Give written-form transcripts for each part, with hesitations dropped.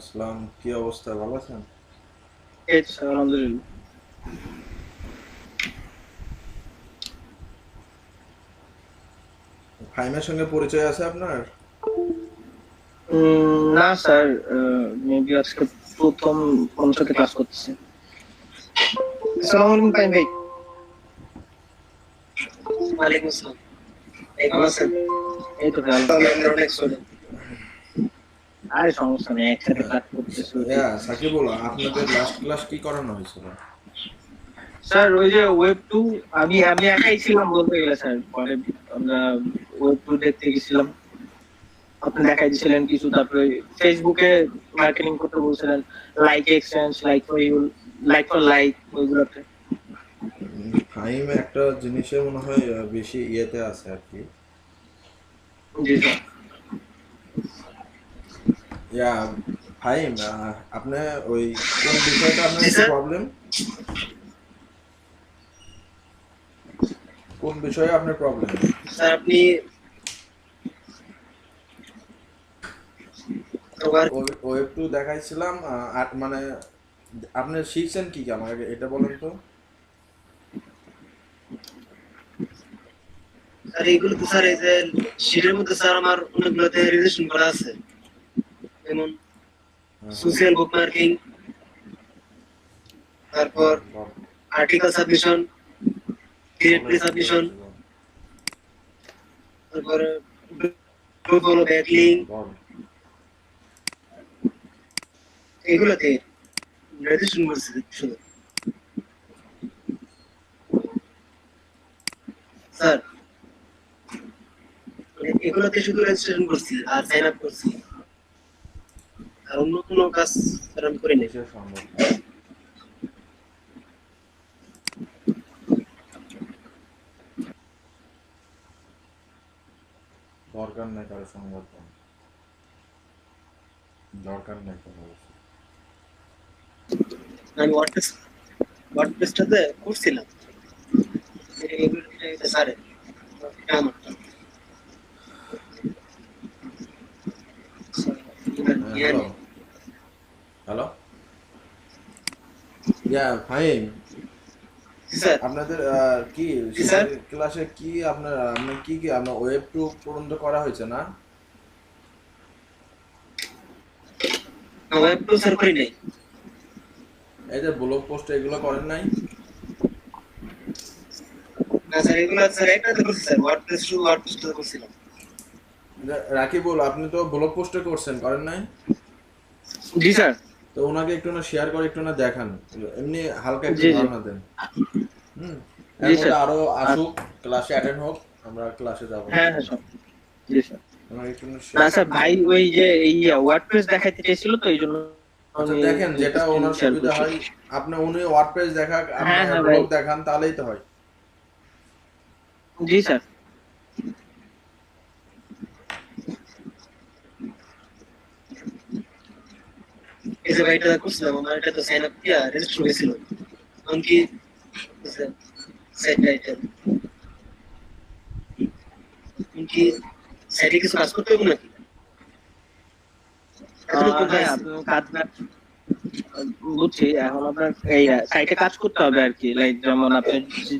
আসসালাম, কি অবস্থা, ভালো আছেন? এই তো স্যার আলহামদুলিল্লাহ। ফাইমের সঙ্গে পরিচয় আছে আপনার? না স্যার, মেবি আজকে প্রথম ওনার সাথে ক্লাস করতেছি। আসসালামু আলাইকুম তাইম ভাই। ওয়ালাইকুম আসসালাম। এই ভালো আছেন? এই তো ভালো। অনেক সরি। আরে সমস্যা নেই, একসাথে ক্লাস করতেছি ঠিক আছে। সাকিবুল, আপনাদের লাস্ট ক্লাস কি করানো হয়েছিল? স্যার ওই যে ওয়েব টু, আমি আমি একাই ছিলাম বলতে গেলে স্যার। পরে আমরা ওয়েব টু দেখতে গেছিলাম, আপনি দেখাই দিয়েছিলেন কিছু। তারপরে ফেসবুকে মার্কেটিং করতে বলছিলেন, like exchange, like for you, like for like, ওইগুলোতে। ফাইম একটা জিনিসে মনে হয় বেশি ইয়েতে আছে আর কি। জি স্যার। ইয়া ফাইম, আপনি ওই কোন বিষয়টা আপনার জি একটু স্যার। প্রবলেম? কোন বিষয়ে আপনার প্রবলেম? স্যার আপনি ওয়েব টু দেখাইছিলাম, আর মানে আপনি শিখছেন কি কি আমাকে এটা বলেন তো। স্যার এইগুলো তো স্যার এই যে শীটের মধ্যে স্যার আমার অনেকগুলোতে রেজিস্ট্রেশন করা আছে, যেমন হ্যাঁ, হ্যাঁ। সোশ্যাল বুক মার্কিং, তারপর বল, আর্টিকেল সাবমিশন, ডিরেক্টরি বলেন কি সাবমিশন, করেছে বল। তারপর গ্রুপ হলো ব্যাকলিং, বল। এগুলোতে রেজিস্ট্রেশন করছি শুধু। স্যার এগুলোতে শুধু রেজিস্ট্রেশন করছি আর সাইন আপ করছি, আর অন্য কোনো কাজ স্যার আমি করি নাই। কিসের সংবাদ? দরকার নেই কারো সংবাদ দেওয়ার। দরকার নেই কোনো কিছু। আমি ওয়ার্ডপ্রেসটাতে করছিলাম, স্যার এটা আমারটা। হ্যাঁ, হ্যালো। হ্যালো। ফাহিম, স্যার। আপনাদের কি জি স্যার। শীতের ক্লাসে কি আপনার কি কি আপনার ওয়েব টু পর্যন্ত করা হয়েছে না? ওয়েব তো স্যার করি নাই। এই যে ব্লগ পোস্ট এগুলো করেন নাই? না স্যার, এগুলো স্যার একটাতে করছি স্যার, ওয়ার্ডপ্রেস শুধু ওয়ার্ডপ্রেসটা করছিলাম। রাকিবুল, আপনি তো ব্লগ পোস্টে করছেন, করেন নাই? জি স্যার। তো ওনাকে একটু না শেয়ার করে একটু না দেখান, এমনি হালকা একটু জি জি। ধারণা দেন। হুম। এর জি মধ্যে স্যার। আরো আর আসুক, ক্লাসে অ্যাটেন্ড হোক, আমরা ক্লাসে যাব। হ্যাঁ হ্যাঁ স্যার। জি স্যার। ওনাকে একটু না না শেয়ার। স্যার, ভাই ওই যে এই ওয়ার্ডপ্রেস দেখাইতে চাইছিল, তো এই জন্য আচ্ছা, আমি দেখেন যেটা স্ক্রিন ওনার শেয়ার সুবিধা করছি। হয়। উনি ওয়ার্ড পেজ দেখাক, আপনি হ্যাঁ হ্যাঁ ভাই। ব্লগ দেখান, তাহলেই তো হয়। জি স্যার। এই যে ভাইটা করছিলাম, আমার এটা তো সাইন আপ দিয়া রেজিস্টার হয়েছিল, এমনকি সাইট টাইটেল, এমনকি সাইটে কিছু কাজ করতে হবে নাকি? হ্যাঁ, আপনি কাজ বুঝছি। এখন আপনার এই সাইটে কাজ করতে হবে আর কি, লাইক যেমন আপনি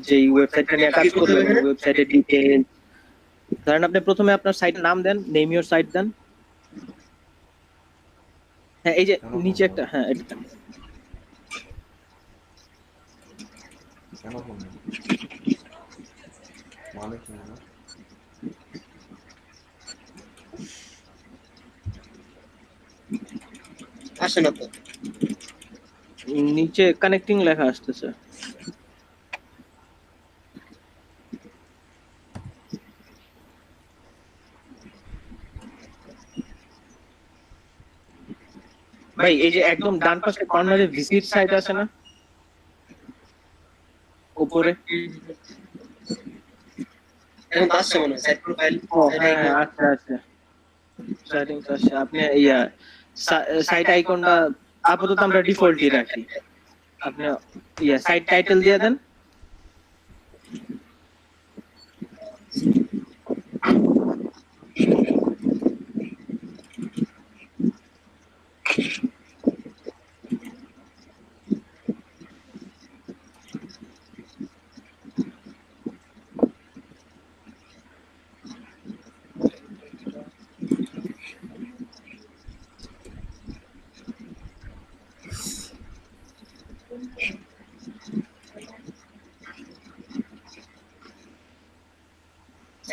যে ওয়েবসাইটটা নিয়ে কাজ করবেন, ওই ওয়েবসাইটের ডিটেইল। ধরেন আপনি প্রথমে আপনার সাইটের নাম দেন, নেম ইওর সাইট দেন। হ্যাঁ এই যে কেন ফোন নিচে দেন? একটা, হ্যাঁ এটা দেন। কেন ফোন দেন? মানে কি না? আসে না তো, নিচে কানেক্টিং লেখা আসতেছে। ভাই এই যে একদম ডান পাশে কর্নারে ভিজিট সাইট আছে না উপরে? এখন তো আসছে মনে হয় সাইট প্রোফাইল। ও হ্যাঁ হ্যাঁ, আচ্ছা আচ্ছা। সেটিংস আসছে, আপনি ইয়া সাইট আইকনটা আপাতত আমরা ডিফল্টই রাখি। আপনি ইয়া সাইট টাইটেল দিয়ে দেন।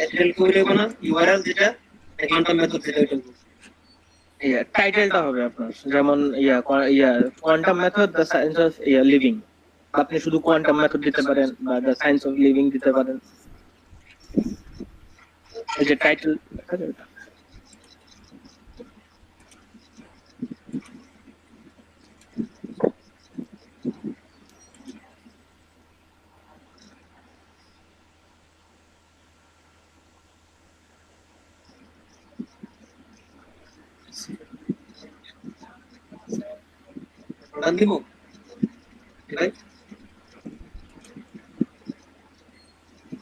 টাইটেল করে না ইউআরএল যেটা কোয়ান্টাম মেথড যেটা ওইটা টাইটেলটা হবে আপনার যেমন quantum method the science of living, আপনি শুধু কোয়ান্টাম মেথড দিতে পারেন বা দ্য সায়েন্স অফ লিভিং দিতে পারেন, এই যে টাইটেল প্রধান দিব ভাই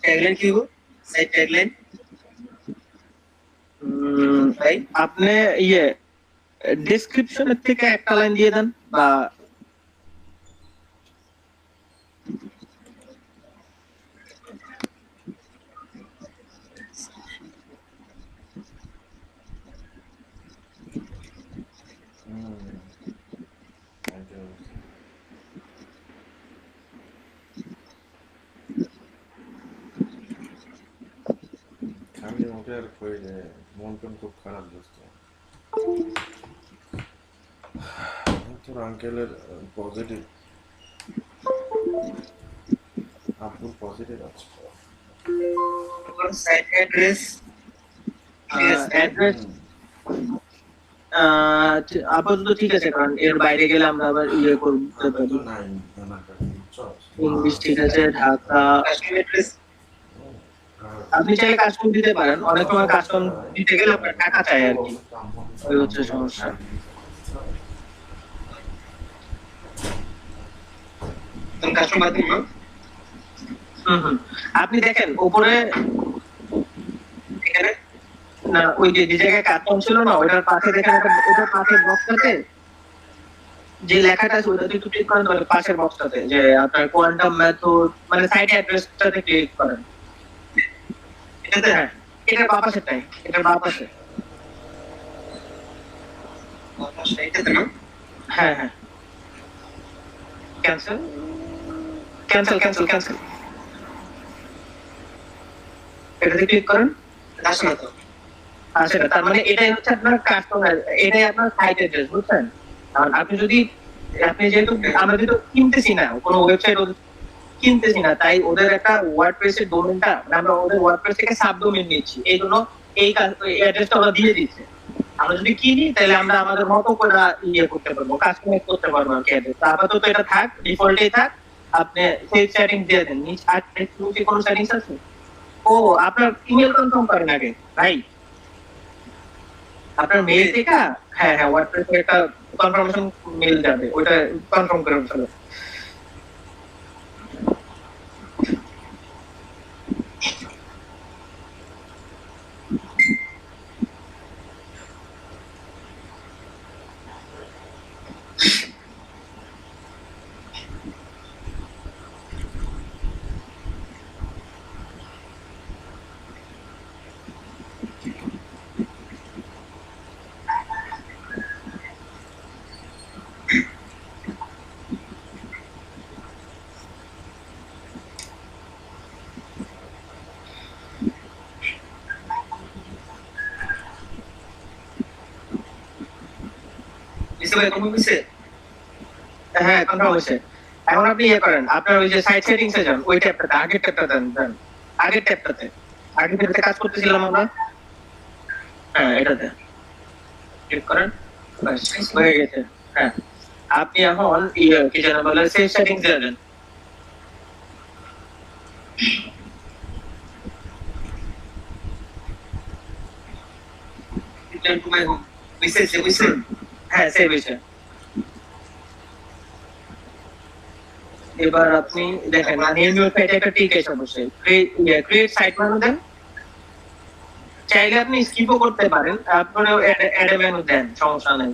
ট্যাগলাইন কি হবে সাইট ট্যাগলাইন ভাই আপনি ডেসক্রিপশনের থেকে একটা লাইন দিয়ে দেন বা আমি ওকে আর কই যে মন টন খুব খারাপ দোস্ত। তোর আঙ্কেলের পজিটিভ, আপুর পজিটিভ আছে। সাইট অ্যাড্রেস অ্যাড্রেস আপাতত ঠিক আছে, কারণ এর বাইরে গেলে আমরা আবার করতে পারি। তো নাই না চল ইংলিশ ঠিক আছে, ঢাকা। কাস্টম অ্যাড্রেস আপনি চাইলে কাস্টম দিতে পারেন, অনেক সময় কাস্টম দিতে গেলে আপনার টাকা চাই আর কি, ওই হচ্ছে সমস্যা। তুমি কাস্টম বাদ দিন না আপনি দেখেন উপরে এখানে না, ওই যে জায়গায় কাস্টম ছিল না, ওটার পাশে দেখেন ওটার পাশের বক্সটাতে যে লেখাটা আছে ওটাতে একটু ক্লিক করেন, তাহলে পাশের বক্সটাতে যে আপনার কোয়ান্টাম মেথড মানে সাইট অ্যাড্রেসটাতে ক্লিক করেন। এটাতে হ্যাঁ, এটার বাম পাশেরটাই, এটার বাম পাশে। এটাতে না হ্যাঁ হ্যাঁ, ক্যান্সেল ক্যান্সেল ক্যান্সেল ক্যান্সেল, এটাতে ক্লিক করেন। আসে না তো আচ্ছা, তার মানে এটাই হচ্ছে আপনার কাস্টমার, এটাই আপনার সাইট অ্যাড্রেস, বুঝছেন? আর আপনি যেহেতু আমরা যেহেতু কিনতেছি না, কোনো ওয়েবসাইট কিনতেছি না, তাই ওদের একটা ওয়ার্ডপ্রেসের ডোমেইনটা আমরা ওদের ওয়ার্ডপ্রেস থেকে সাবডোমেইন নিচ্ছি, এই জন্য এই অ্যাড্রেসটা ওরা দিয়ে দিচ্ছে। আমরা যদি কিনি তাহলে আমরা আমাদের মতো করে করতে পারবো, কাস্টমাইজ করতে পারবো আর কি অ্যাড্রেস। আপাতত এটা থাক, ডিফল্টেই থাক। আপনি সেই সেটিংস দিয়ে দেন, নিচে কোনো সেটিংস আছে? ও, আপনার ইমেল কনফার্ম করেন আগে ভাই, আপনার মেল থেকে। হ্যাঁ হ্যাঁ, ওয়ার্ডপ্রেসে একটা কনফার্মেশন মেল যাবে, ওটা কনফার্ম করে ফেলো। হ্যাঁ, কনফার্ম হয়েছে। এখন আপনি করেন, আপনার ওই যে সাইট সেটিংস এ যান, ওই ট্যাবটাতে, আগের ট্যাবটাতে দেন, আগের ট্যাবটাতে কাজ করতেছিলাম আমরা। হ্যাঁ, এটাতে ক্লিক করেন, বাস হয়ে গেছে। হ্যাঁ, আপনি এখন কি যেন বলে, সেই সেটিংস এ যান। হ্যাঁ, সেভ হয়েছে। এবার আপনি দেখেন নিউ ওয়েবসাইটে একটা টিক আছে অবশ্যই, ক্রিয়েট সাইট মেনু দেন। চাইলে আপনি স্কিপও করতে পারেন, তারপরে অ্যাড মেনু দেন, সমস্যা নেই।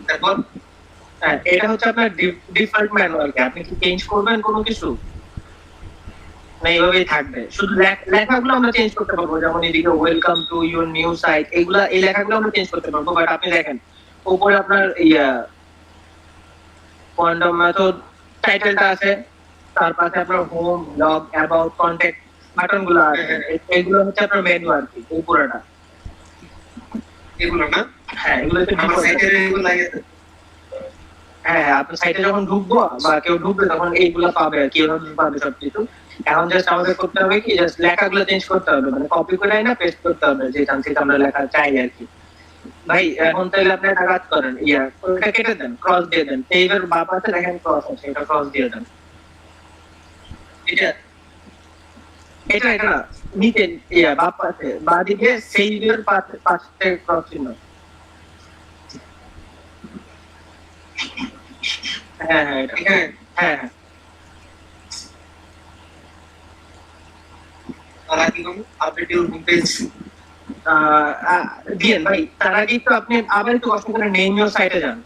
তারপর হ্যাঁ, এটা হচ্ছে আপনার ডিফল্ট ম্যানুয়াল কি আপনি কি চেঞ্জ করবেন কোনো কিছু না এইভাবেই থাকবে শুধু লেখাগুলো আমরা চেঞ্জ করতে পারবো যেমন এদিকে welcome to your new site এগুলা এই লেখাগুলো আমরা চেঞ্জ করতে পারবো বাট আপনি দেখেন উপরে আপনার ইয়া কোয়ান্টাম মেথড টাইটেলটা আছে তার পাশে আপনার home blog about contact button গুলো আছে এগুলো হচ্ছে আপনার মেনু আর কি এই পুরোটা এগুলো না হ্যাঁ এগুলো হচ্ছে আমার default। সাইটে এগুলো লাগে হ্যাঁ আপনার সাইটে যখন ঢুকবো বা কেউ ঢুকবে তখন এইগুলো পাবে আর কি এভাবে পাবে সবকিছু এখন জাস্ট আমাদের করতে হবে কি জাস্ট লেখাগুলো চেঞ্জ করতে হবে মানে কপি করে না পেস্ট করতে হবে যেখান থেকে আমরা লেখা চাই আর কি ভাই এখন তাহলে আপনি একটা কাজ করেন ইয়া ওটা কেটে দেন ক্রস দিয়ে দেন এইবার বাপ আছে দেখেন ক্রস আছে এটা ক্রস দিয়ে দেন এটা এটা এটা না নিচে ইয়া বাপ আছে বা দিকে সেইভের পাশে ক্রস চিহ্ন হ্যাঁ হ্যাঁ এটা এখানে হ্যাঁ হ্যাঁ আর কি করব আপডেট ইউর হোম পেজ দিয়েন ভাই তার আগে একটু আপনি আবার একটু কষ্ট করে নেম ইউর সাইটে যান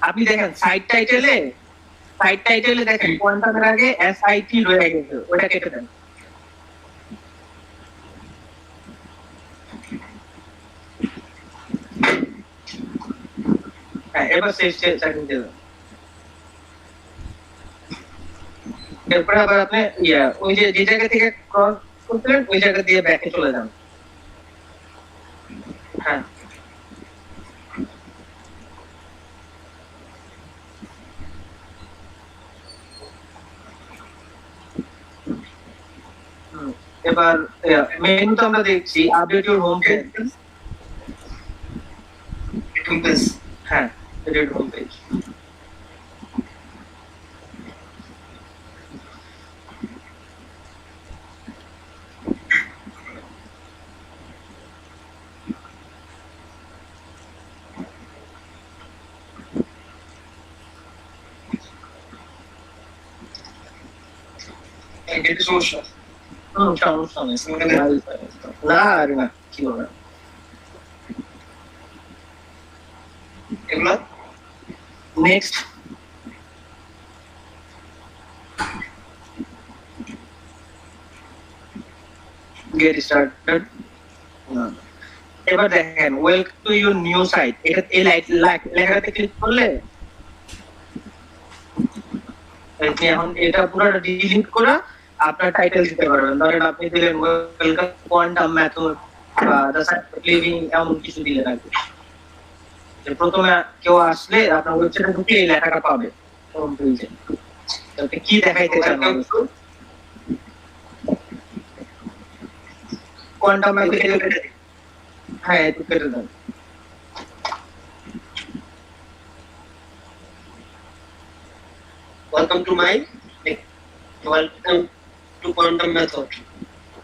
আপনি দেখেন সাইট টাইটেলে দেখেন পয়েন্টারের আগে এসআইটি রয়ে গেছে ওটা কেটে দেন হ্যাঁ এবার শেষ সেটিং দিয়ে দেন এরপরে আবার আপনি ইয়া ওই যে যে জায়গা থেকে ক্রস করছিলেন ওই জায়গা দিয়ে ব্যাকে চলে যান হ্যাঁ এবার মেনু তো আমরা দেখছি update your home page home page হ্যাঁ এডিট হোম পেজ এটা সমস্যা সমস্যা নেই না আরে না কি হবে এগুলো নেক্সট গেট স্টার্টেড এবার দেখেন welcome to your new site এটা এই লেখাতে ক্লিক করলে আপনি এখন এটা পুরো ডিলিট করে আপনার টাইটেল দিতে পারবেন ধরেন আপনি দিলেন ওয়েলকাম কোয়ান্টাম মেথড বা দ্য সায়েন্স অফ লিভিং এমন কিছু দিলেন আর কি যে প্রথমে কেউ আসলে আপনার ওয়েবসাইটে ঢুকে এই লেখাটা পাবে হোম পেজে আপনি কি দেখাইতে চান কোয়ান্টাম মেথড হ্যাঁ একটু কেটে দেন ওয়েলকাম টু কোয়ান্টাম মেথড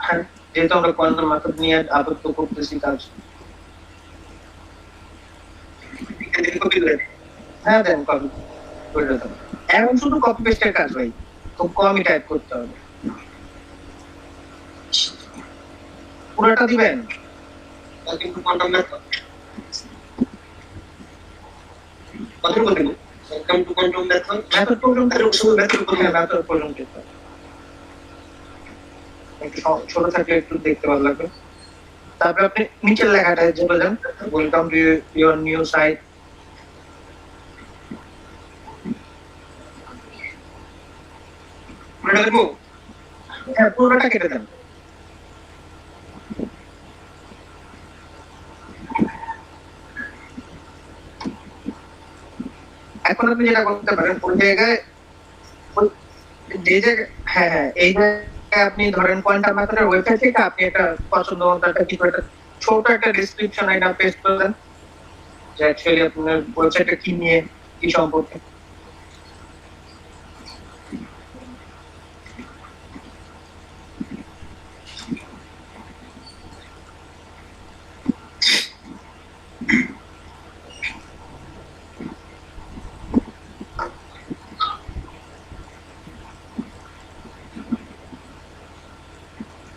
হ্যাঁ যেহেতু আমরা কোয়ান্টাম মেথড নিয়ে আপাতত করতেছি কাজ এখান থেকে কপি করে হ্যাঁ দেন কপি করে দেন এখন শুধু কপি পেস্টের কাজ ভাই খুব কমই টাইপ করতে হবে পুরোটা দিবেন ওয়েলকাম টু কোয়ান্টাম মেথড কত করে দেব welcome to quantum method method পর্যন্ত আর শুধু মেথড করে মেথড পর্যন্ত একটু ছোট থাকলে একটু দেখতে ভালো লাগবে তারপর আপনি নিচের লেখাটা চলে যান welcome to your new site মনে রাখবো হ্যাঁ পুরোটা কেটে দেন এখন আপনি যেটা করতে পারেন ওই জায়গায় যে জায়গায় হ্যাঁ হ্যাঁ এই জায়গায় আপনি ধরেন কোয়ান্টাম মেথডের ওয়েবসাইট থেকে আপনি একটা পছন্দ মতো একটা কিছু একটা ছোট একটা ডেসক্রিপশন এটা পেস্ট করলেন যে অ্যাকচুয়ালি আপনার ওয়েবসাইটটা কি নিয়ে কি সম্পর্কে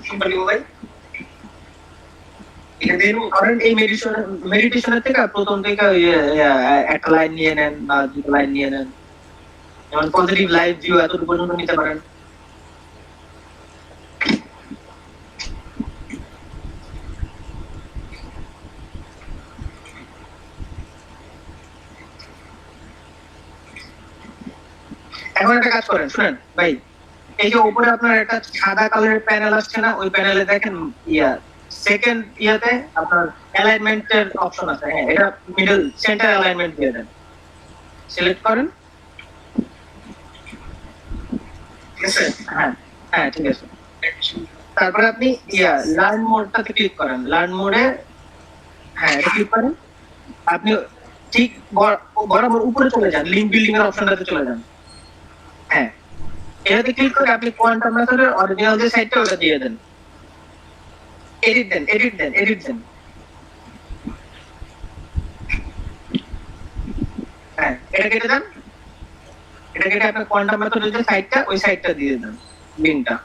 কোম্পানি মোবাইল এখান থেকে নেবো? ধরেন এই মেডিটেশনের থেকে প্রথম থেকে একটা লাইন নিয়ে নেন বা দুটো লাইন নিয়ে নেন, যেমন পজিটিভ লাইফ ভিউ এতটুকু পর্যন্ত নিতে পারেন। এখন একটা কাজ করেন, শুনেন ভাই, এই যে উপরে আপনার একটা সাদা কালারের প্যানেল আসছে না, ওই প্যানেলে দেখেন সেকেন্ড ইয়াতে আপনার অ্যালাইনমেন্টের অপশন আছে। হ্যাঁ, এটা মিডল সেন্টার অ্যালাইনমেন্ট দিয়ে দেন, সিলেক্ট করেন। ঠিক আছে? হ্যাঁ হ্যাঁ ঠিক আছে। তারপরে আপনি লার্ন মোডটাতে ক্লিক করেন, লার্ন মোডে হ্যাঁ ক্লিক করেন। আপনি ঠিক বরাবর উপরে চলে যান, লিঙ্ক বিল্ডিং এর অপশনটাতে চলে যান। হ্যাঁ, এটাতে ক্লিক করে আপনি কোয়ান্টাম মেথডের অরিজিনাল যে সাইটটা ওটা দিয়ে দেন, এডিট দেন, এডিট দেন, এডিট দেন। হ্যাঁ, এটা কেটে দেন, এটা কেটে আপনার কোয়ান্টাম মেথডের যে সাইটটা ওই সাইটটা দিয়ে দেন, লিঙ্কটা।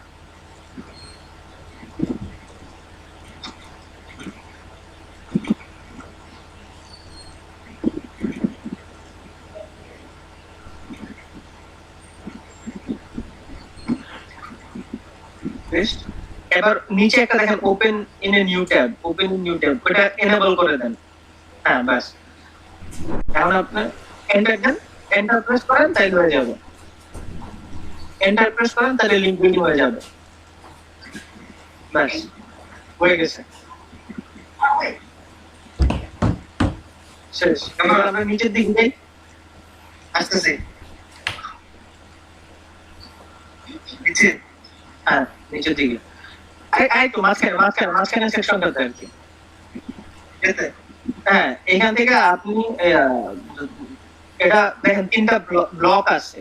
এবার নিচে একটা দেখেন open in a new tab, open in new tab, ওটা এনেবল করে দেন। হ্যাঁ বাস, এখন আপনি এন্টার দেন, এন্টার প্রেস করেন তাহলে হয়ে যাবে, এন্টার প্রেস করেন তাহলে লিংক বিল্ডিং হয়ে যাবে। বাস, হয়ে গেছে, শেষ। এবার আমরা নিচের দিকে যাই, আসতেছে। নিচে? হ্যাঁ নিচের দিকে, এই তো মাঝখানে সেকশনটাতে আর কি। এতে? হ্যাঁ, এখান থেকে আপনি এটা দেখেন তিনটা ব্লক আছে,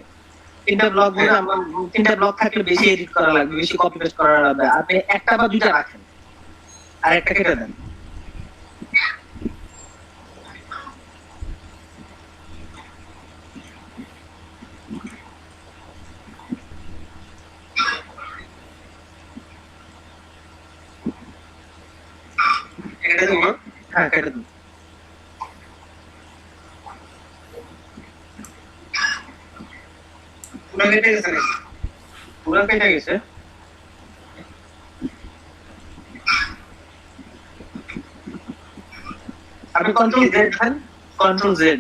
তিনটা ব্লক ধরে আমরা তিনটা ব্লক থাকলে বেশি এডিট করা লাগবে, বেশি কপি পেস্ট করা লাগবে। আপনি একটা বা দুইটা রাখেন আর একটা কেটে দেন। এটা দেবো না? হ্যাঁ কেটে দেন। পুরো কেটে গেছে নাকি? পুরো কেটে গেছে। আপনি কন্ট্রোল জেড দেন, কন্ট্রোল জেড।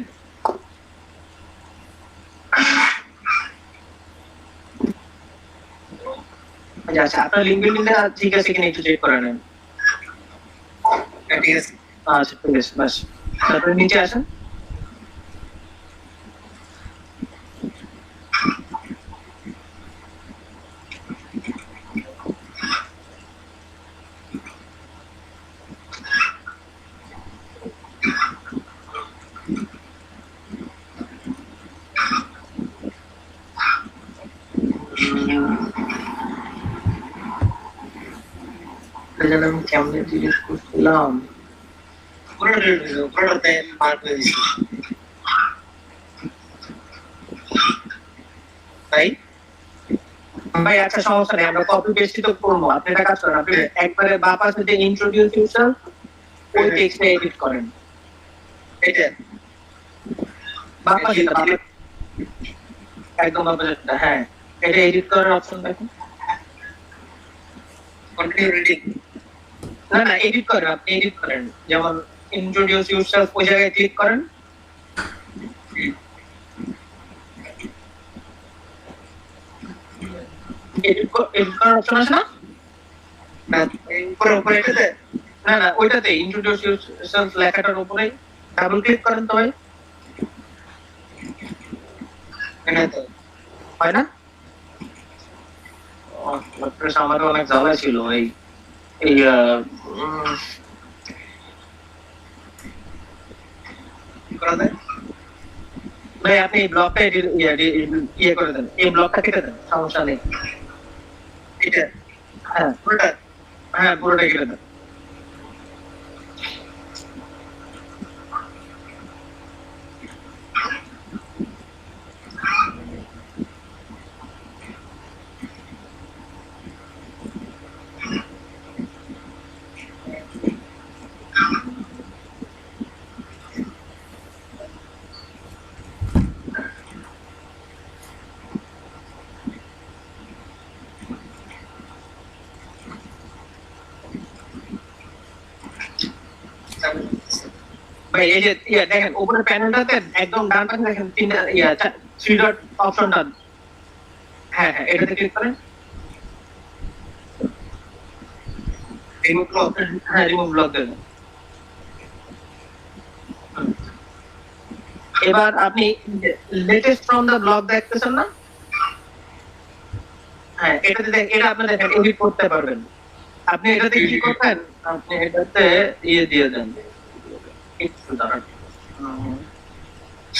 আচ্ছা, আপনার লিঙ্ক বিল্ডিংটা ঠিক আছে কিনা একটু চেক করে নেন। হ্যাঁ, ঠিক আছে। আচ্ছা ঠিক আছে, বাস। তারপরে নিচে আসেন, আমি কেমনে ডিলিট করছিলাম। পুরো delete হয়ে যাবে, পুরোটাতে mark হয়ে গেছে। তাই? ভাই আচ্ছা সমস্যা নেই, আমরা কপি পেস্টই তো করবো। আপনি একটা কাজ করেন, আপনি একবারে বাঁ পাশে যে ইন্ট্রোডিউস ইউরসেলফ ওই টেক্সটটা এডিট করেন। এটা? বাঁ পাশে একদম বাঁ পাশে, হ্যাঁ এটা এডিট করার অপশন দেখুন। Continue reading? না না, এডিট করেন, আপনি এডিট করেন, যেমন ইন্ট্রোডিউস ইউরসেলফ ওই জায়গায় ক্লিক করেন। এডিট করার অপশন আছে না? না, এই উপরে এটাতে? না না, ওইটাতে ইন্ট্রোডিউস ইউরসেলফ লেখাটার উপরে ডাবল ক্লিক করেন তো ভাই, না তো। হয় না? ওয়ার্ডপ্রেস আমারও অনেক জ্বালা ছিল এই এই কি করা যায়? ভাই আপনি এই ব্লকটা ইয়ে করে দেন, এই ব্লকটা কেটে দেন, সমস্যা নেই। এটা? হ্যাঁ পুরোটা? হ্যাঁ পুরোটা কেটে দেন। ভাই এই যে দেখেন উপরে প্যানেলটাতে একদম ডান পাশে দেখেন তিনটা থ্রি ডট অপশনটা, হ্যাঁ হ্যাঁ এটাতে ক্লিক করেন। Remove block. হ্যাঁ রিমুভ ব্লক দেন। এবার আপনি লেটেস্ট ফ্রম দ্য ব্লগ দেখতেছেন না? হ্যাঁ এটাতে এটা আপনি দেখেন এডিট করতে পারবেন। আপনি এটাতে কি করবেন, আপনি এটাতে দিয়ে দেন একটু দাঁড়ান।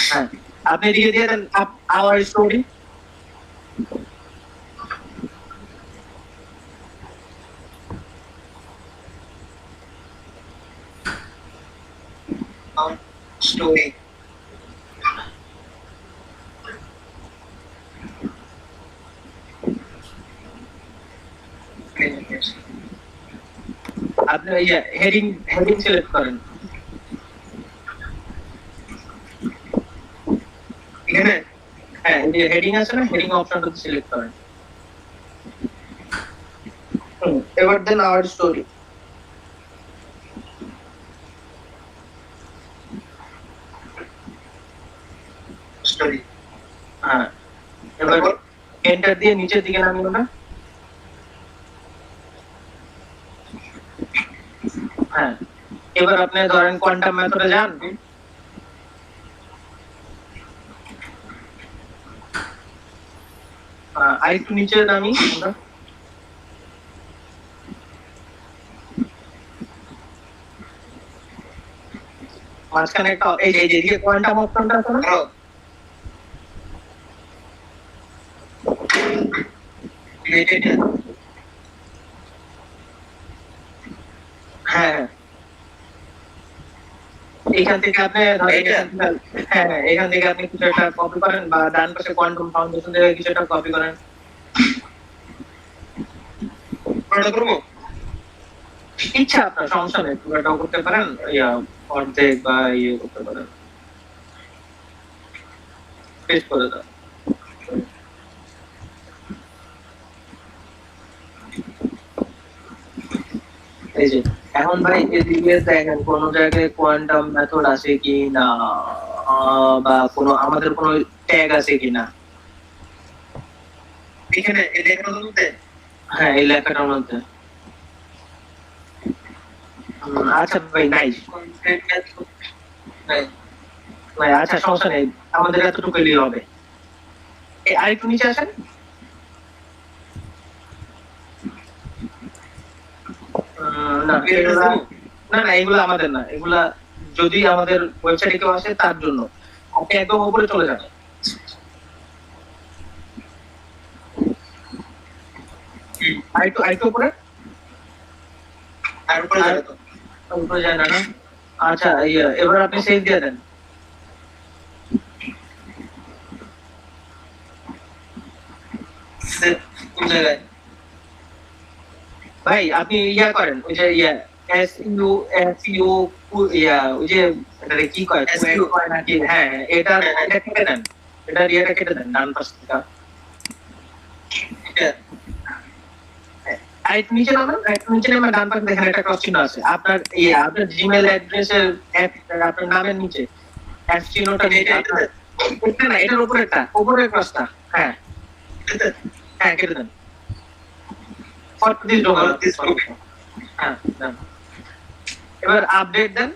হ্যাঁ আপনি দিয়ে দেন আওয়ার স্টোরি। স্টোরি। আপনি হেডিং সিলেক্ট করেন। এখানে হ্যাঁ এই যে হেডিং আছে না, হেডিং অপশনটা সিলেক্ট করেন। এবার দেন আওয়ার স্টোরি। স্টোরি। হ্যাঁ এবার এন্টার দিয়ে নিচের দিকে নামিয়ে না। হ্যাঁ এবার আপনি ধরেন কোয়ান্টাম মেথডে যান। আর একটু নিচে নামি আমরা। মাঝখানে একটা এই যে এদিকে কোয়ান্টাম অপশনটা আছে না, হ্যাঁ হ্যাঁ এখান থেকে আপনি হ্যাঁ হ্যাঁ এখান থেকে আপনি কিছু একটা কপি করেন বা ডান পাশে কোয়ান্টাম ফাউন্ডেশন থেকে কিছু একটা কপি করেন। করবো ইচ্ছা আপনার, সমস্যা নেই, পুরোটাও করতে পারেন, অর্ধেক বা করতে পারেন, পেস্ট করে দাও। এই যে এখন ভাই এদিকে দেখেন কোন জায়গায় কোয়ান্টাম মেথড আছে কি না, বা কোনো আমাদের কোনো ট্যাগ আছে কি না। এখানে এই লেখাটার মধ্যে হ্যাঁ এই লেখাটার মধ্যে আচ্ছা ভাই নাই ভাই, আচ্ছা সমস্যা নেই, আমাদের এতটুকু এলেই হবে। আরেকটু নিচে আসেন। না না এগুলো আমাদের না, এগুলা যদি আমাদের ওয়েবসাইটে কেউ আসে তার জন্য। আপনি একদম উপরে চলে যান। আরেকটু উপরে, আর উপরে যাবে তো উপরে যায় না না। আচ্ছা এবার আপনি সেভ দিয়ে দেন। কোন জায়গায় ভাই আপনি করেন ওই যে ওই যে এটারে কি কয় SEO কয় নাকি, হ্যাঁ এটা কেটে দেন, এটা কেটে দেন ডান পাশ থেকে। এটা আরেকটু নিচে নামেন, আরেকটু নিচে নামেন, ডান পাশে দেখেন একটা ক্রস চিহ্ন আছে আপনার আপনার জিমেইল অ্যাড্রেসের আপনার নামের নিচে চিহ্নটা এটা না, এটার উপরেরটা, উপরের ক্রসটা, হ্যাঁ হ্যাঁ কেটে দেন। হ্যাঁ দেন। এবার আপডেট দেন।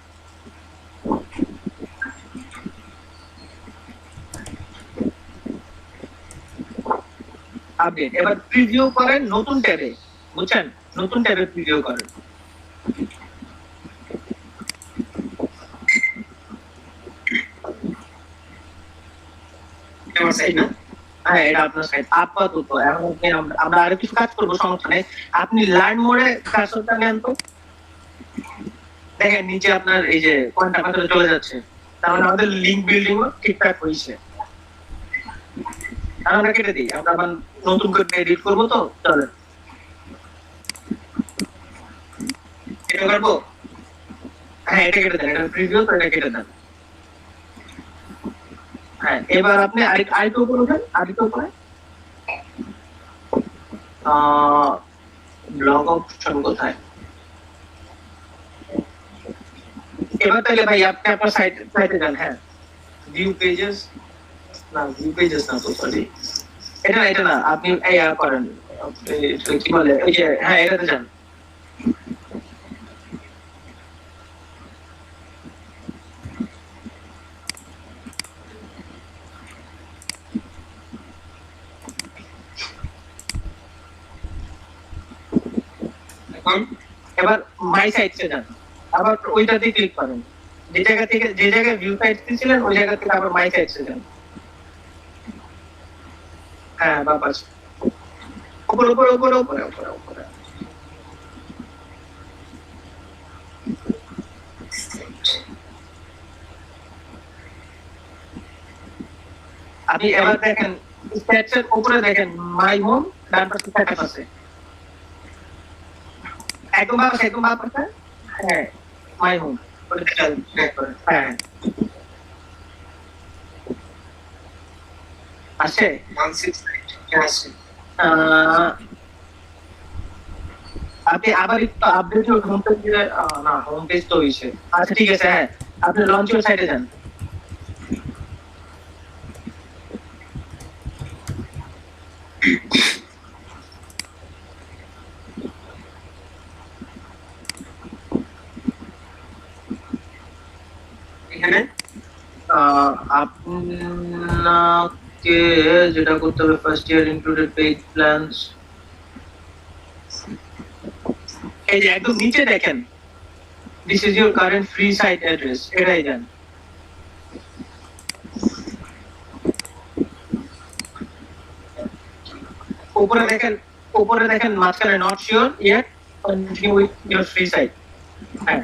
আপডেট এবার প্রিভিউ করেন নতুন ট্যাবে, বুঝছেন, নতুন ট্যাবে প্রিভিউ করেন। আমার সাইড না হ্যাঁ এটা আপনার সাইড আপাতত। এখন আমরা আরো কিছু কাজ করবো, সমস্যা নেই। আপনি লার্ন মোডে কাজটা নেন তো, দেখেন নিচে আপনার এই যে কোয়ান্টাম মেথডে চলে যাচ্ছে, তার মানে আমাদের লিংক বিল্ডিং ঠিকঠাক হয়েছে। আমরা কেটে দিই, আমরা আবার নতুন করে এডিট করবো তো, চলেন এটা করবো হ্যাঁ এটা কেটে দেন, এটা প্রিভিউ তো, এটা কেটে দেন। হ্যাঁ এবার আপনি আরেকটু উপরে উঠেন, আরেকটু উপরে ব্লগ অপশন কোথায়, এবার তাহলে ভাই আপনি আপনার সাইটে যান। হ্যাঁ, ভিউ পেজেস না, ভিউ পেজেস না তো, সরি। এটা না, আপনি এই করেন, কি বলে ওই যে, হ্যাঁ এটাতে যান। এখন এবার মাই সাইটে যান, আবার ওইটাতে ক্লিক করেন। যে জায়গায় ভিউ সাইট ছিলেন ওই জায়গা থেকে আবার মাই সাইটে যান। হ্যাঁ বাস, উপরে উপরে উপরে উপরে উপরে উপরে। আপনি এবার দেখেন স্ট্যাটাসের উপরে দেখেন মাই হোম, ডান পাশে স্ট্যাটাস আছে, একদম বাপাস। হ্যাঁ, মাই হোম, হ্যাঁ আছে। 168 আছে। আপনি আবার একটু আপডেট হোম পেজে, না হোম পেজ তো হইছে। আচ্ছা ঠিক আছে, হ্যাঁ আপনি লঞ্চ ইউর সাইটে যান। এখানে আপনাকে যেটা করতে হবে, first year included page plans, এই যে একদম নিচে দেখেন this is your current free site address, এটাই দেন। উপরে দেখেন মাঝখানে not sure yet continue with your free site. হ্যাঁ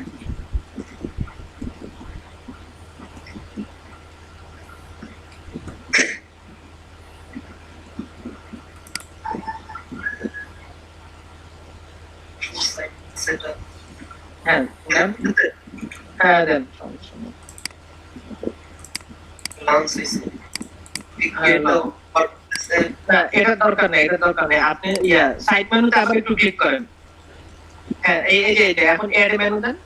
সেটা হ্যাঁ দেন, হ্যাঁ দেন, সমস্যা নেই। লঞ্চ হইছে। এটা না, এটা দরকার নেই, আপনি সাইড মেনুতে আবার একটু ক্লিক করেন। হ্যাঁ এই যে এখন অ্যাড মেনু দেন।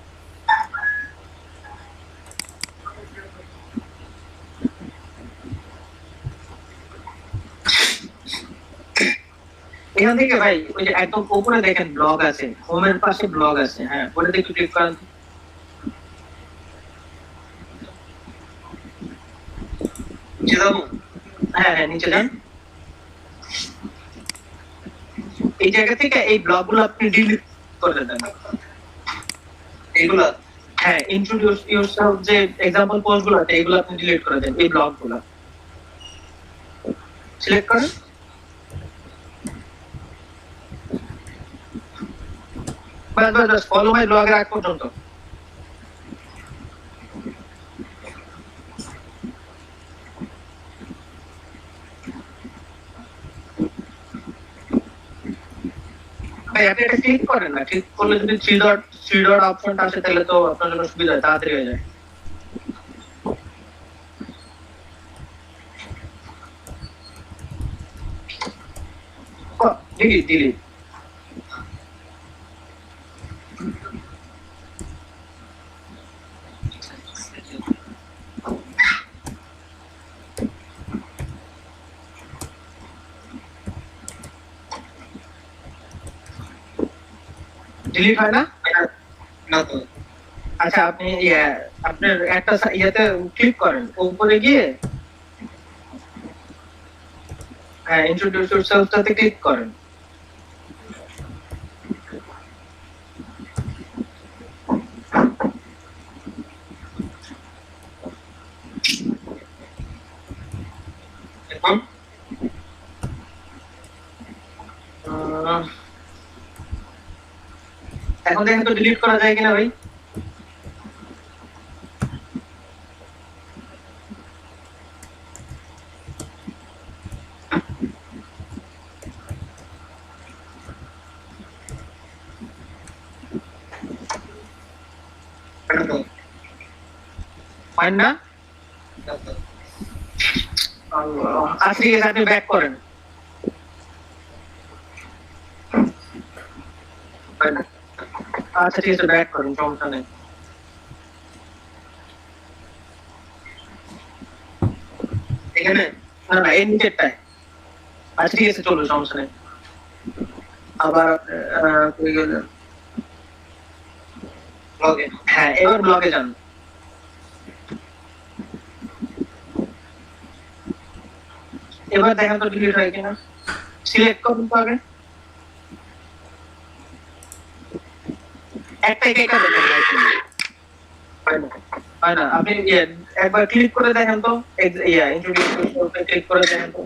এখান থেকে ভাই ওই যে একদম উপরে দেখেন ব্লগ আছে, হোমের পাশে ব্লগ আছে, হ্যাঁ ওটাতে একটু ক্লিক করেন। নিচে যাবো। হ্যাঁ নিচে যান। এই জায়গা থেকে এই ব্লগগুলো আপনি ডিলিট করে দেন। এগুলা হ্যাঁ, ইন্ট্রোডিউস ইয়োরসেলফ যে এক্সাম্পল পোস্টগুলো আছে এগুলো আপনি ডিলিট করে দেন, এই ব্লগগুলো সিলেক্ট করেন। বাস ফলো মাই ব্লগের আগ পর্যন্ত। ভাই আপনি এটা ক্লিক করেন না, ক্লিক করলে যদি থ্রি ডট অপশনটা আসে তাহলে তো আপনার জন্য সুবিধা হয়, তাড়াতাড়ি হয়ে যায়। ডিলিট ডিলিট হয় না। না তো। আচ্ছা আপনি আপনার একটা ইয়েতে ক্লিক করেন, উপরে গিয়ে হ্যাঁ ইন্ট্রোডিউস ইয়োরসেলফটাতে ক্লিক করেন। এখন এখন দেখেন তো ডিলিট করা যায় কিনা ভাই। এটা তো ফাইন না। না তো। আচ্ছা ঠিক আছে, আপনি ব্যাক করেন। আচ্ছা ঠিক আছে, ব্যাক করেন, সমস্যা নেই। এখানে না না এর নিচেরটায়। আচ্ছা ঠিক আছে চলো সমস্যা নেই। আবার কই গেলেন? ব্লগে হ্যাঁ এবার ব্লগে যান। এবার দেখেন তো ডিলিট হয় কিনা। সিলেক্ট করুন তো আগে। একটা একটা দেখেন হয় না। হয় না আপনি একবার ক্লিক করে দেখেন তো ইন্ট্রোডিউস ক্লিক করে দেখেন তো।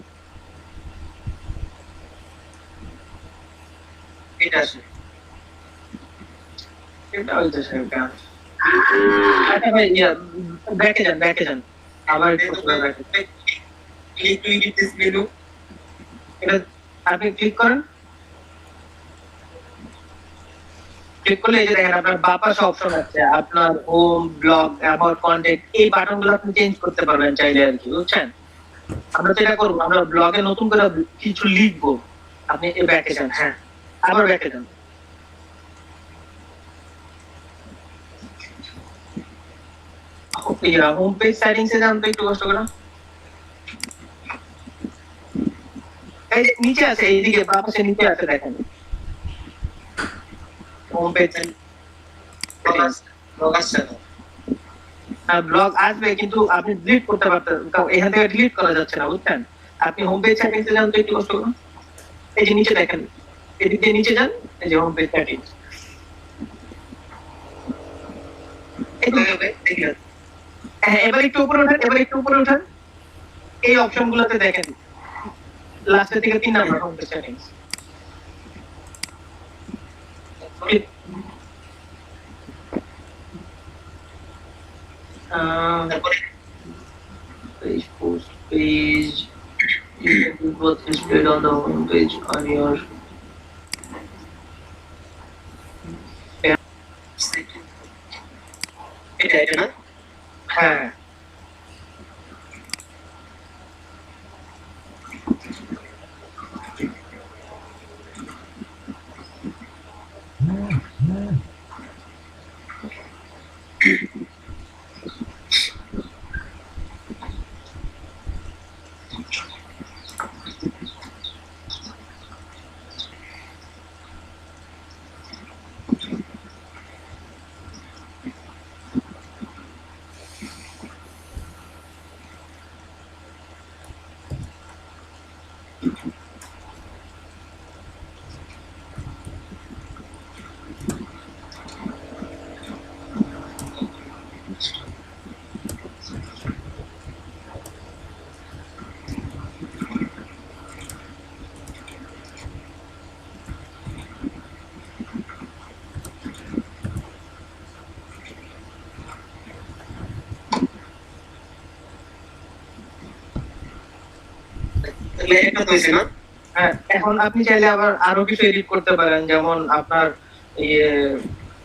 এটা আছে এটা হইতে সেটা। আচ্ছা ভাই ব্যাকে যান আবার ব্যাকে। Click to edit this menu এটা আপনি ক্লিক করেন। ক্লিক করলে এই যে দেখেন আপনার বাঁ পাশে অপশন আছে আপনার হোম ব্লগ অ্যাবাউট কন্টেন্ট এই বাটনগুলো আপনি চেঞ্জ করতে পারবেন চাইলে আর কি বুঝছেন। আমরা যেটা করবো আমরা ব্লগে নতুন করে কিছু লিখবো। আপনি এই ব্যাকে যান। হ্যাঁ আবার ব্যাকে যান। হোম পেজ সেটিংস এ যান তো একটু কষ্ট করে। এই যে নিচে আছে এইদিকে বাঁ পাশে নিচে আছে দেখেন হোম পেজ ব্লগ আসছে না ব্লগ আসবে কিন্তু আপনি ডিলিট করতে পারতেন এখান থেকে ডিলিট করা যাচ্ছে না বুঝছেন। আপনি হোম পেজ সেটিংস এ যান তো একটু কষ্ট করুন। এই যে নিচে দেখেন এদিক দিয়ে নিচে যান এই যে হোম পেজ সেটিংস। হ্যাঁ এবার একটু উপরে উঠান এই অপশন গুলোতে দেখেন লাস্টের দিকে 3 number home page settings. Page post page what is displayed on the home page on your এটা না হ্যাঁ তাহলে এটা তো হইছে না হ্যাঁ এখন আপনি চাইলে আবার আরো কিছু এডিট করতে পারেন যেমন আপনার ইয়ে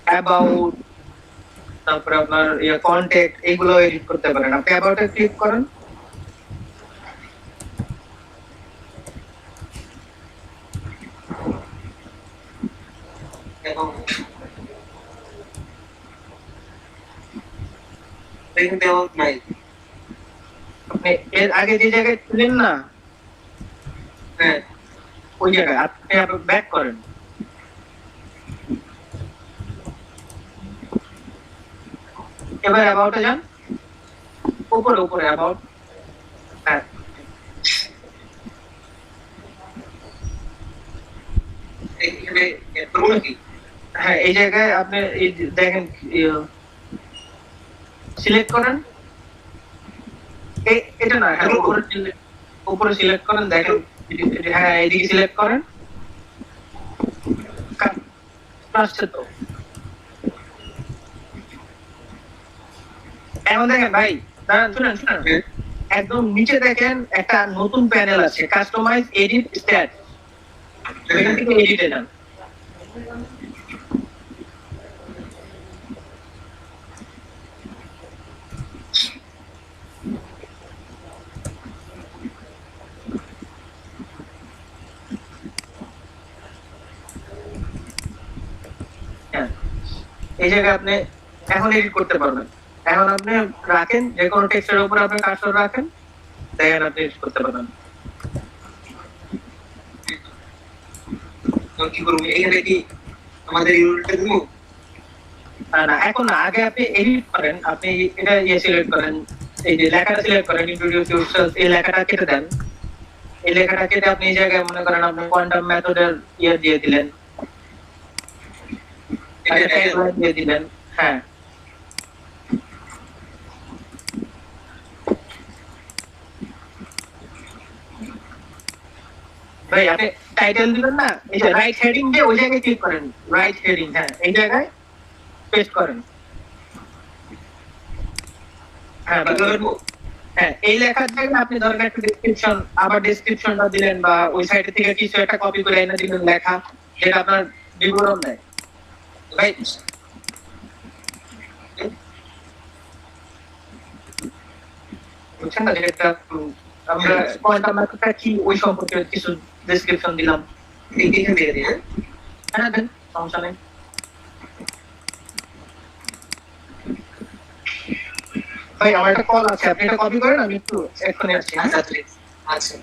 অ্যাবাউট তারপরে আপনার ইয়ে কন্টাক্ট এগুলো এডিট করতে পারেন। আপনি অ্যাবাউটে ক্লিক করেন। এবং দেখুন দেওয়া নাই আপনি এর আগে যে জায়গায় ছিলেন না হ্যাঁ ওই জায়গায় আপনি আবার ব্যাক করেন। এবার অ্যাবাউটে যান উপরে অ্যাবাউট। হ্যাঁ এখানে করবো নাকি হ্যাঁ এই জায়গায় আপনি এই যে দেখেন সিলেক্ট করেন এটা না হ্যাঁ উপরে সিলেক্ট করেন দেখেন হ্যাঁ এইদিকে সিলেক্ট করেন আসছে তো। এখন দেখেন ভাই দাঁড়ান শুনেন একদম নিচে দেখেন একটা নতুন প্যানেল আছে কাস্টমাইজ এডিট স্ট্যাট এখান থেকে এডিটে যান। এই জায়গায় আপনি এখন এডিট করতে পারবেন। এখন আপনি রাখেন যে কোনো টেক্সটের উপর আপনি কার্সর রাখেন দেখেন আপনি edit করতে পারেন। তো কি করবো এখানে কি আমাদের ইউনিটটা দিব? না এখন না, আগে আপনি এডিট করেন, আপনি এটা সিলেক্ট করেন, এই যে লেখাটা সিলেক্ট করেন, ইন্ট্রোডিউস ইউরসেলফ, এই লেখাটা কেটে দেন। এই লেখাটা কেটে আপনি এই জায়গায় মনে করেন আপনি কোয়ান্টাম মেথডের দিয়ে দিলেন, একটা ট্যাগলাইন দিয়ে দিলেন। হ্যাঁ, ভাই আপনি টাইটেল দিবেন না, এই যে রাইট হেডিং দিয়ে ওই জায়গায় ক্লিক করেন, রাইট হেডিং, হ্যাঁ এই জায়গায় পেস্ট করেন। হ্যাঁ হ্যাঁ, এই লেখার জায়গায় আপনি ধরেন একটা ডেসক্রিপশন, আবার ডেসক্রিপশনটা দিলেন বা ওই সাইট থেকে কিছু একটা কপি করে এনে দিলেন লেখা, যেটা আপনার বিবরণ দেয়। ভাই বুঝছেন না, যেটা আমরা কোয়ান্টাম মেথডটা কি ওই সম্পর্কে কিছু ডেসক্রিপশন দিলাম। এইখান থেকে দিই, হ্যাঁ? হ্যাঁ দেন, সমস্যা নেই। ভাই আমার একটা কল আছে, আপনি এটা কপি করেন, আমি একটু এক্ষুনি আসছি। আচ্ছা please, আচ্ছা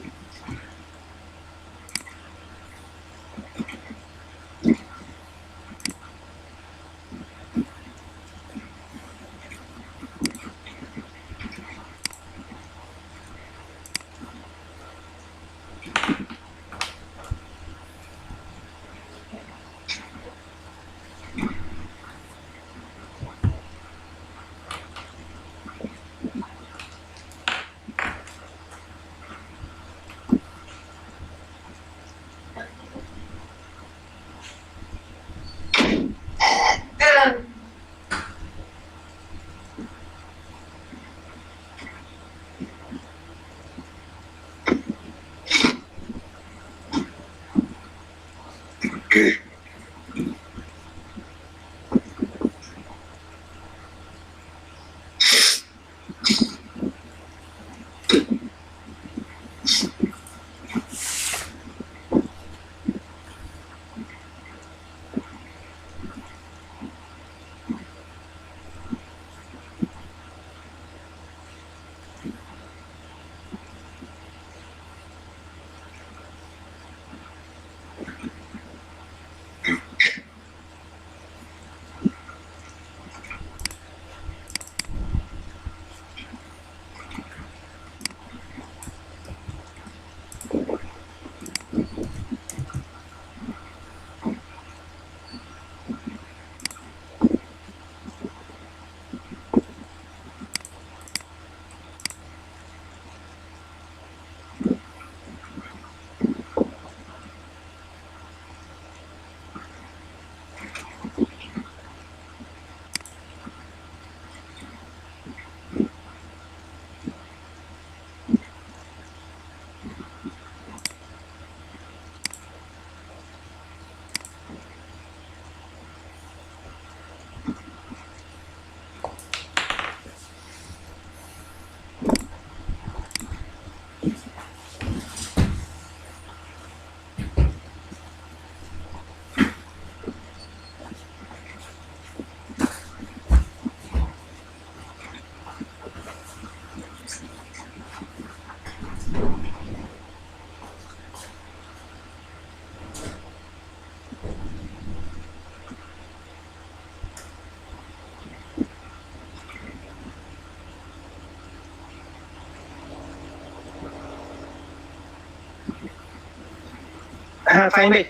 হ্যাঁ ফাইন ভাই,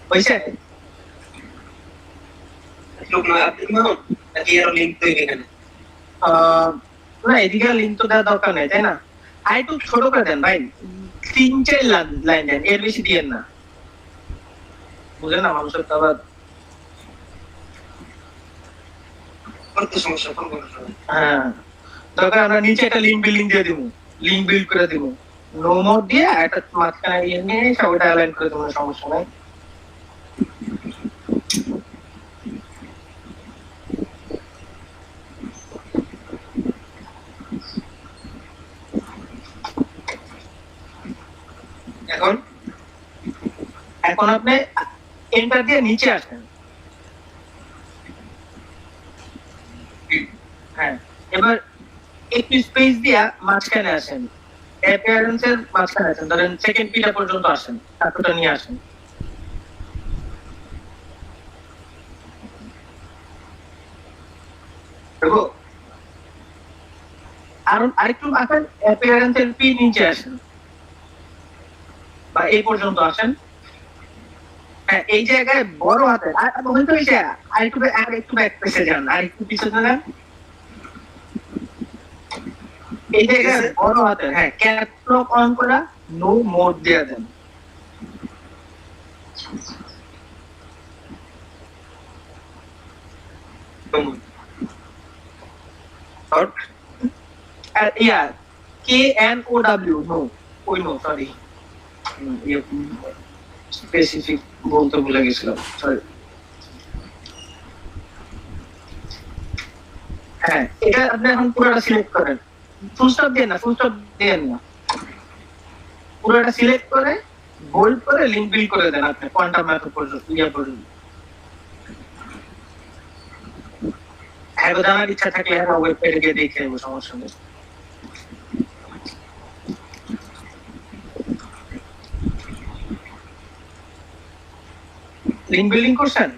হয়েছে। লোক না আপনি মাউন্ট নাকি আরো লিংক তৈরি এখানে? না এদিকে লিঙ্ক তো দেওয়ার দরকার নেই, তাই না? আর একটু ছোট করে দেন ভাই, 3-4 লাইন দেন, এর বেশি দিয়েন না, বুঝলেন না, মানুষের তো আবার। করতে সমস্যা কোন কোন সময়? হ্যাঁ, দরকার আমরা নিচে একটা লিঙ্ক বিল্ডিং দিয়ে দিব, লিঙ্ক বিল্ড করে দিব, নো মোড দিয়ে একটা মাঝখানে ইয়ে নিয়ে সবটা অ্যালাইন করে দেবো, সমস্যা নাই। এখন এখন আপনি এন্টার দিয়ে নিচে আসেন। হ্যাঁ, এবার একটু স্পেস দিয়া মাঝখানে আসেন, অ্যাপিয়ারেন্সের মাঝখানে আছেন, ধরেন সেকেন্ড পিটা পর্যন্ত আসেন, তারপরটা নিয়ে আসেন। দেখো আর আরেকটু আসেন, অ্যাপিয়ারেন্সের পি নিচে আসেন, বা এই পর্যন্ত আসেন। হ্যাঁ, এই জায়গায় বড় হাতের আর বলতে হয়েছে আরেকটু ব্যাক পেছে যান, আরেকটু পিছনে যান। এই জায়গায় বড় হাতের, হ্যাঁ, ক্যাপ লক অন করা, নো মোড দিয়ে দেন। শর্ট আর yeah K N O W, no, ওই নো, সরি, স্পেসিফিক বলতে ভুলে গেছিলাম, সরি। হ্যাঁ, এটা আপনি এখন পুরোটা সিলেক্ট করেন, ফুল স্টপ দিয়ে না, ফুল স্টপ দেন না, পুরোটা সিলেক্ট করে বোল্ড করে লিংক বিল্ড করে দেন আপনি কোয়ান্টাম ম্যাথড পর্যন্ত, ইয়া পর্যন্ত। হ্যাঁ, জানার ইচ্ছা থাকলে হ্যাঁ ওয়েবসাইটে গিয়ে দেখে নেবো, সমস্যা নেই। লিংক বিল্ডিং করছেন?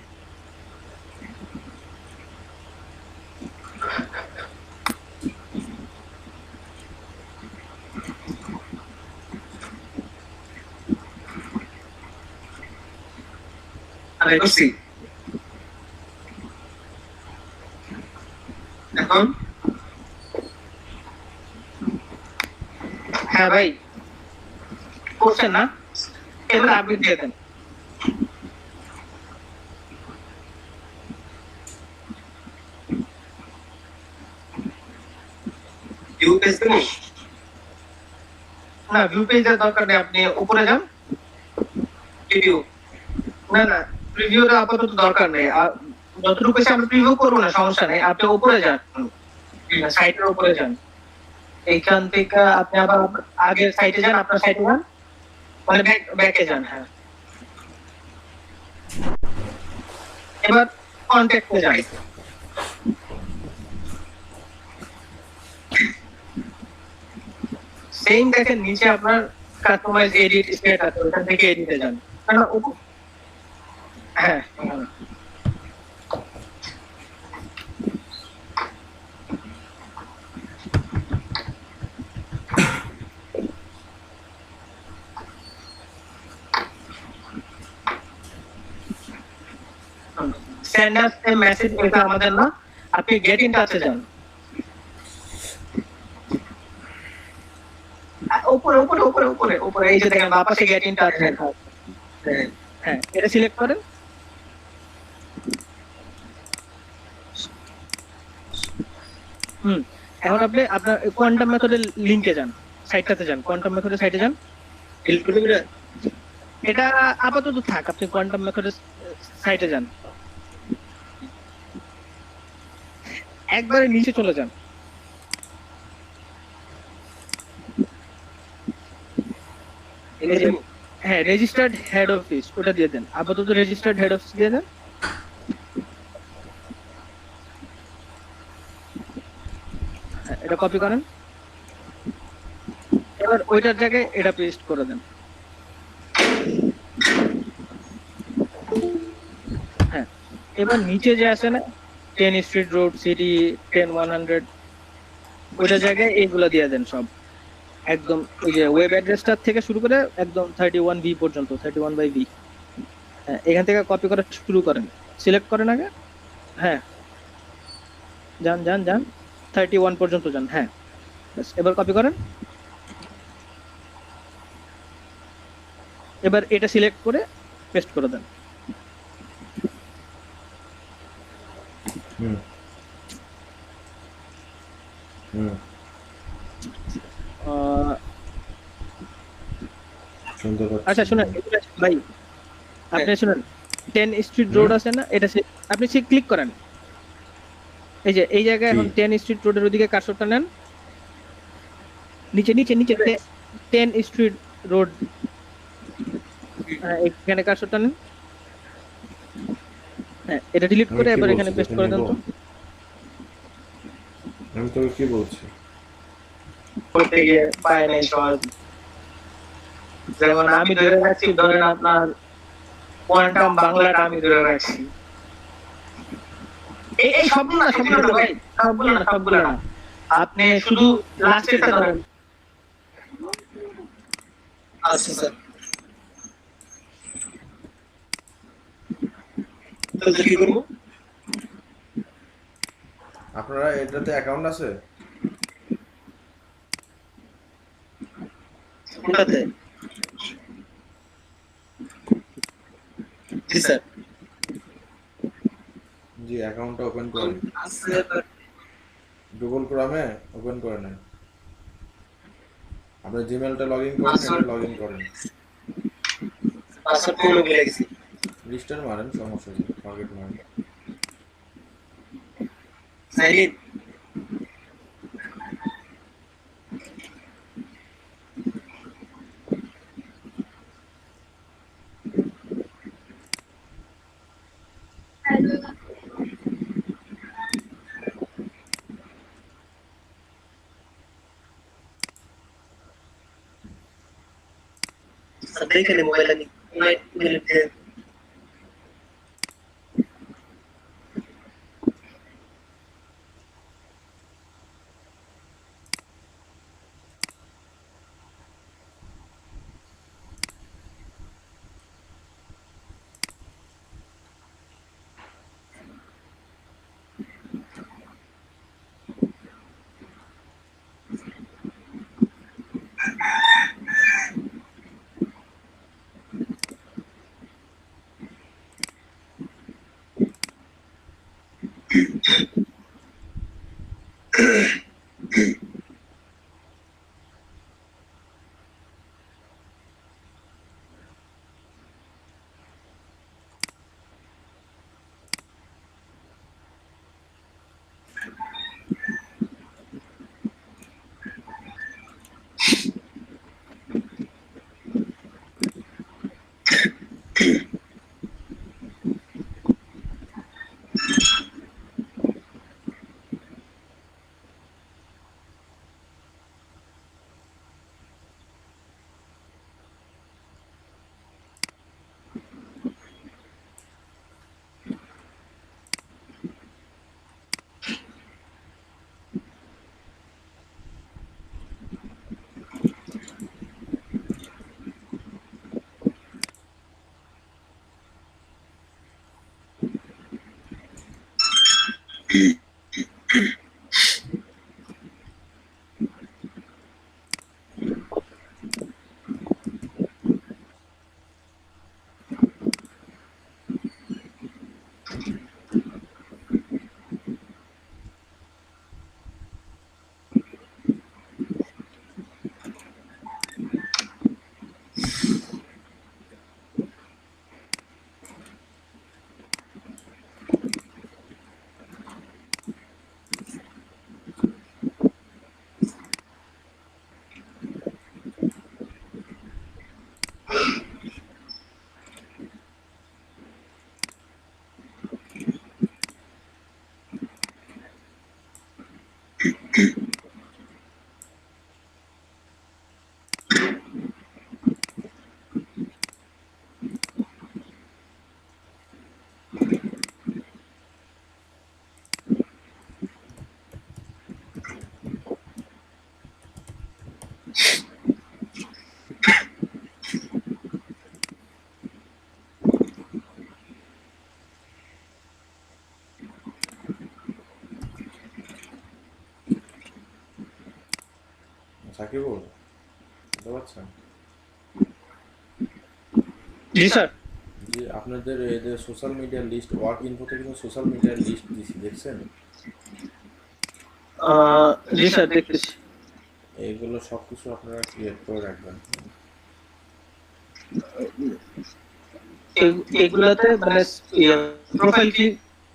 আরে করছি এখন হ্যাঁ ভাই, করছেন না? এবার আপডেট দিয়ে দেন। ভিউ পেজ দেবো না, ভিউ পেজের দরকার নেই, আপনি উপরে যান। ভিডিও না না, প্রিভিউটা আপাতত দরকার নেই, যতটুকু পেছে আমরা প্রিভিউ করবো না, সমস্যা নেই, আপনি উপরে যান, সাইটের উপরে যান। এইখান থেকে আপনি আবার আগের সাইটে যান, আপনার সাইটে যান, মানে ব্যাকে যান। হ্যাঁ, এবার কন্ট্যাক্টে যান। সেম দেখেন নিচে আপনার কাস্টমাইজ এডিট স্টেট আছে, ওখান থেকে এডিটে যান। হ্যাঁ, সেন্ড আস এ মেসেজ, এটা আমাদের না, আপনি গেট ইন টাচে যান। উপরে উপরে উপরে উপরে উপরে, এই যে দেখেন বাঁ পাশে গেট ইন টাচ, হ্যাঁ, এটা সিলেক্ট করেন। এখন আপনি আপনার কোয়ান্টাম মেথডের লিংকে যান, সাইটটাতে যান, কোয়ান্টাম মেথডের সাইটে যান। ডিলিট করে দিবে এটা আপাতত থাক, আপনি কোয়ান্টাম মেথডের সাইটে যান, একবারে নিচে চলে যান। হ্যাঁ, রেজিস্টার্ড হেড অফিস, ওটা দিয়ে দেন, আপাতত রেজিস্টার্ড হেড অফিস দিয়ে দেন। এটা কপি করেন, এবার ওইটার জায়গায় এটা পেস্ট করে দেন। হ্যাঁ, এবার নিচে যে আছে না 10 স্ট্রিট রোড সিটি 10100, ওইটার জায়গায় এইগুলো দিয়ে দেন সব, একদম ওই যে ওয়েব অ্যাড্রেসটা থেকে শুরু করে একদম 31B পর্যন্ত, 31/B। হ্যাঁ, এখান থেকে কপি করা শুরু করেন, সিলেক্ট করেন আগে। হ্যাঁ, যান যান যান 31 পর্যন্ত যান। হ্যাঁ, এবার কপি করেন, এবার এটা সিলেক্ট করে পেস্ট করে দেন। আচ্ছা শুনেন ভাই, আপনি শুনেন 10 স্ট্রিট রোড আছে না, এটা আপনি ক্লিক করেন, এই যে এই জায়গায় এখন 10 স্ট্রিট রোডের ওদিকে কার্সরটা নেন, নিচে নিচে নিচে 10 স্ট্রিট রোড, এখানে কার্সরটা নেন। হ্যাঁ, এটা ডিলিট করে এবার এখানে পেস্ট করে দেন। তো আমি তোকে কি বলছি? করতে গিয়ে পায় নাই সহজ। যেমন আমি ধরে রাখছি, ধরেন আপনার কোয়ান্টাম বাংলাটা আমি ধরে রাখছি। এই সবগুলো না ভাই, সবগুলো না। আপনি শুধু লাস্টেরটা ধরেন। আচ্ছা স্যার, তাহলে কি করবো? আপনারা এটাতে অ্যাকাউন্ট আছে? কোনটাতে? জি স্যার। জি, অ্যাকাউন্টটা ওপেন করেন। আছে, গুগল ক্রমে ওপেন করে নেন। আপনার জিমেলটা লগ ইন করেন, এটা লগ ইন করেন। পাসওয়ার্ড পুরো ভুলে গেছি। রিস্টার মারেন, সমস্যা নেই, ফরগেট মারেন। Sign in. স্যার দেখেন মোবাইল আমি মিনিট। সাকিবুল, বুঝতে পারছেন? জি স্যার। জি, আপনাদের এই যে সোশ্যাল মিডিয়ার লিস্ট, ওয়ার্ক ইনফোতে কিন্তু সোশ্যাল মিডিয়ার লিস্ট দিছি, দেখছেন? জি স্যার, দেখতেছি। এইগুলো সব কিছু আপনারা ক্রিয়েট করে রাখবেন। এগুলাতে মানে প্রোফাইল কি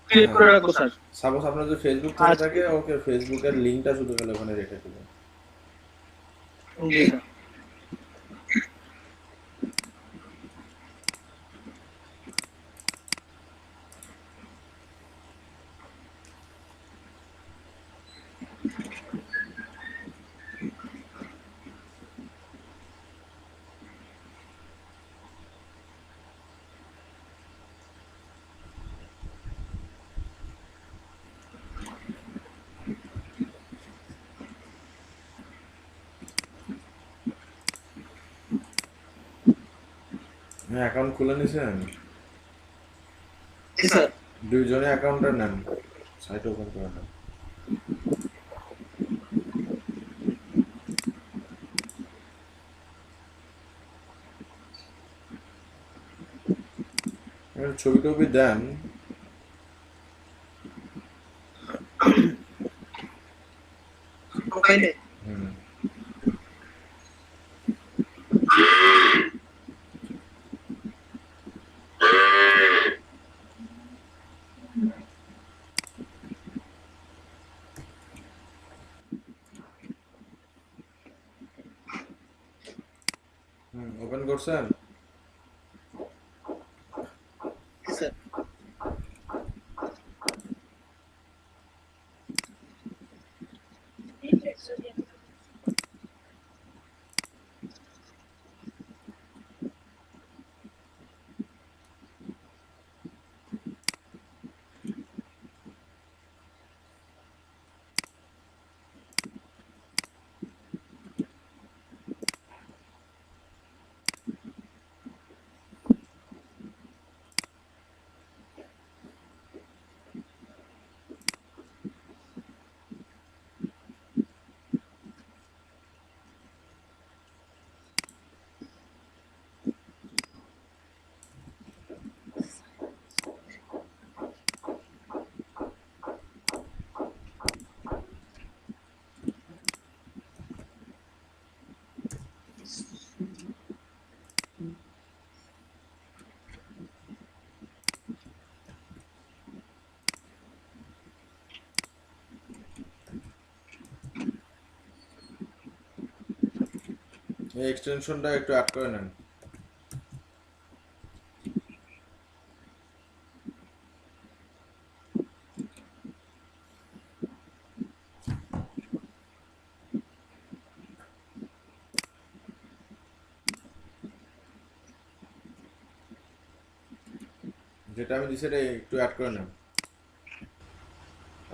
ক্রিয়েট করে রাখবো স্যার? সাপোজ আপনার যদি ফেসবুক থেকে আচ্ছা। থাকে, ওকে ফেসবুকের লিঙ্কটা শুধু খালি ওখানে রেখে দেবেন। জি স্যার। হ্যাঁ, অ্যাকাউন্ট খুলে নিছেন? জি স্যার। দুইজনে অ্যাকাউন্টটা নেন, সাইট ওপেন করে নেন। এবার ছবি টবি দেন। প্রোফাইলে হুম। ওপেন করছেন? জি স্যার। এই এক্সটেনশনটা একটু অ্যাড করে নেন। যেটা আমি দিছি এটা একটু অ্যাড করে নেন,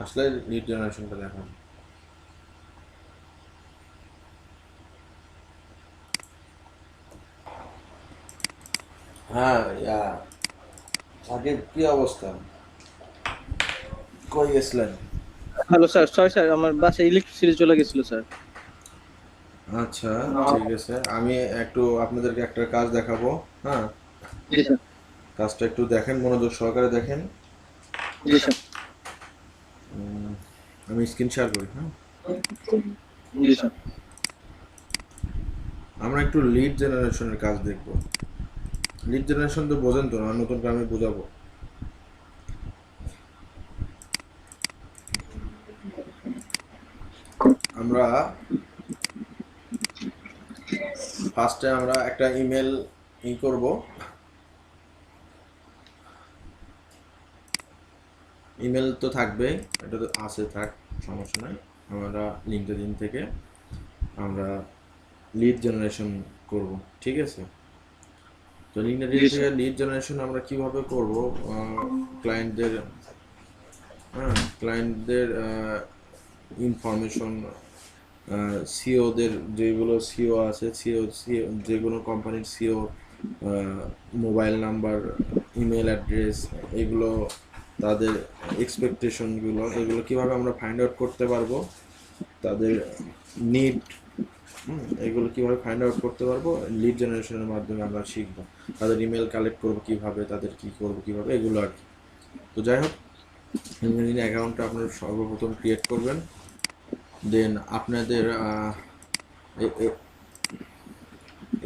আসলে লিড জেনারেশনটা দেখান। হ্যাঁ, আগে কি অবস্থা, কই গেছিলেন? হ্যালো স্যার, সরি স্যার, আমার বাসায় ইলেকট্রিসিটি চলে গেছিল স্যার। আচ্ছা, ঠিক আছে, আমি একটু আপনাদেরকে একটা কাজ দেখাবো। হ্যাঁ, জি স্যার। কাজটা একটু দেখেন, মনোযোগ সহকারে দেখেন। জি স্যার। আমি স্ক্রিন শেয়ার করি। হ্যাঁ, জি স্যার। আমরা একটু লিড জেনারেশনের কাজ দেখব। লিড জেনারেশন তো বোঝেন তো না, নতুন করে আমি বোঝাবো। আমরা ফার্স্টে আমরা একটা ইমেল করব। ইমেল তো থাকবেই, এটা তো আছে, থাক, সমস্যা নাই। আমরা লিঙ্কডইন থেকে আমরা লিড জেনারেশন করব, ঠিক আছে? তো লিঙ্কডইন জি থেকে স্যার। লিড জেনারেশন আমরা কিভাবে করব? ক্লায়েন্টদের, হ্যাঁ, ক্লায়েন্টদের ইনফরমেশন, সিওদের যেগুলো সিও আছে, সিও যে কোনো কোম্পানির CEO mobile number, email address, এগুলো তাদের এক্সপেকটেশনগুলো, এগুলো কিভাবে আমরা ফাইন্ড আউট করতে পারবো, তাদের নিড, এগুলো কিভাবে ফাইন্ড আউট করতে পারবো, লিড জেনারেশনের মাধ্যমে আমরা শিখবো। তাদের ইমেল কালেক্ট করবো কিভাবে, তাদের কি করবো কিভাবে, এগুলো আর কি। তো যাই হোক, লিঙ্কডইন অ্যাকাউন্টটা আপনারা সর্বপ্রথম ক্রিয়েট করবেন। দেন আপনাদের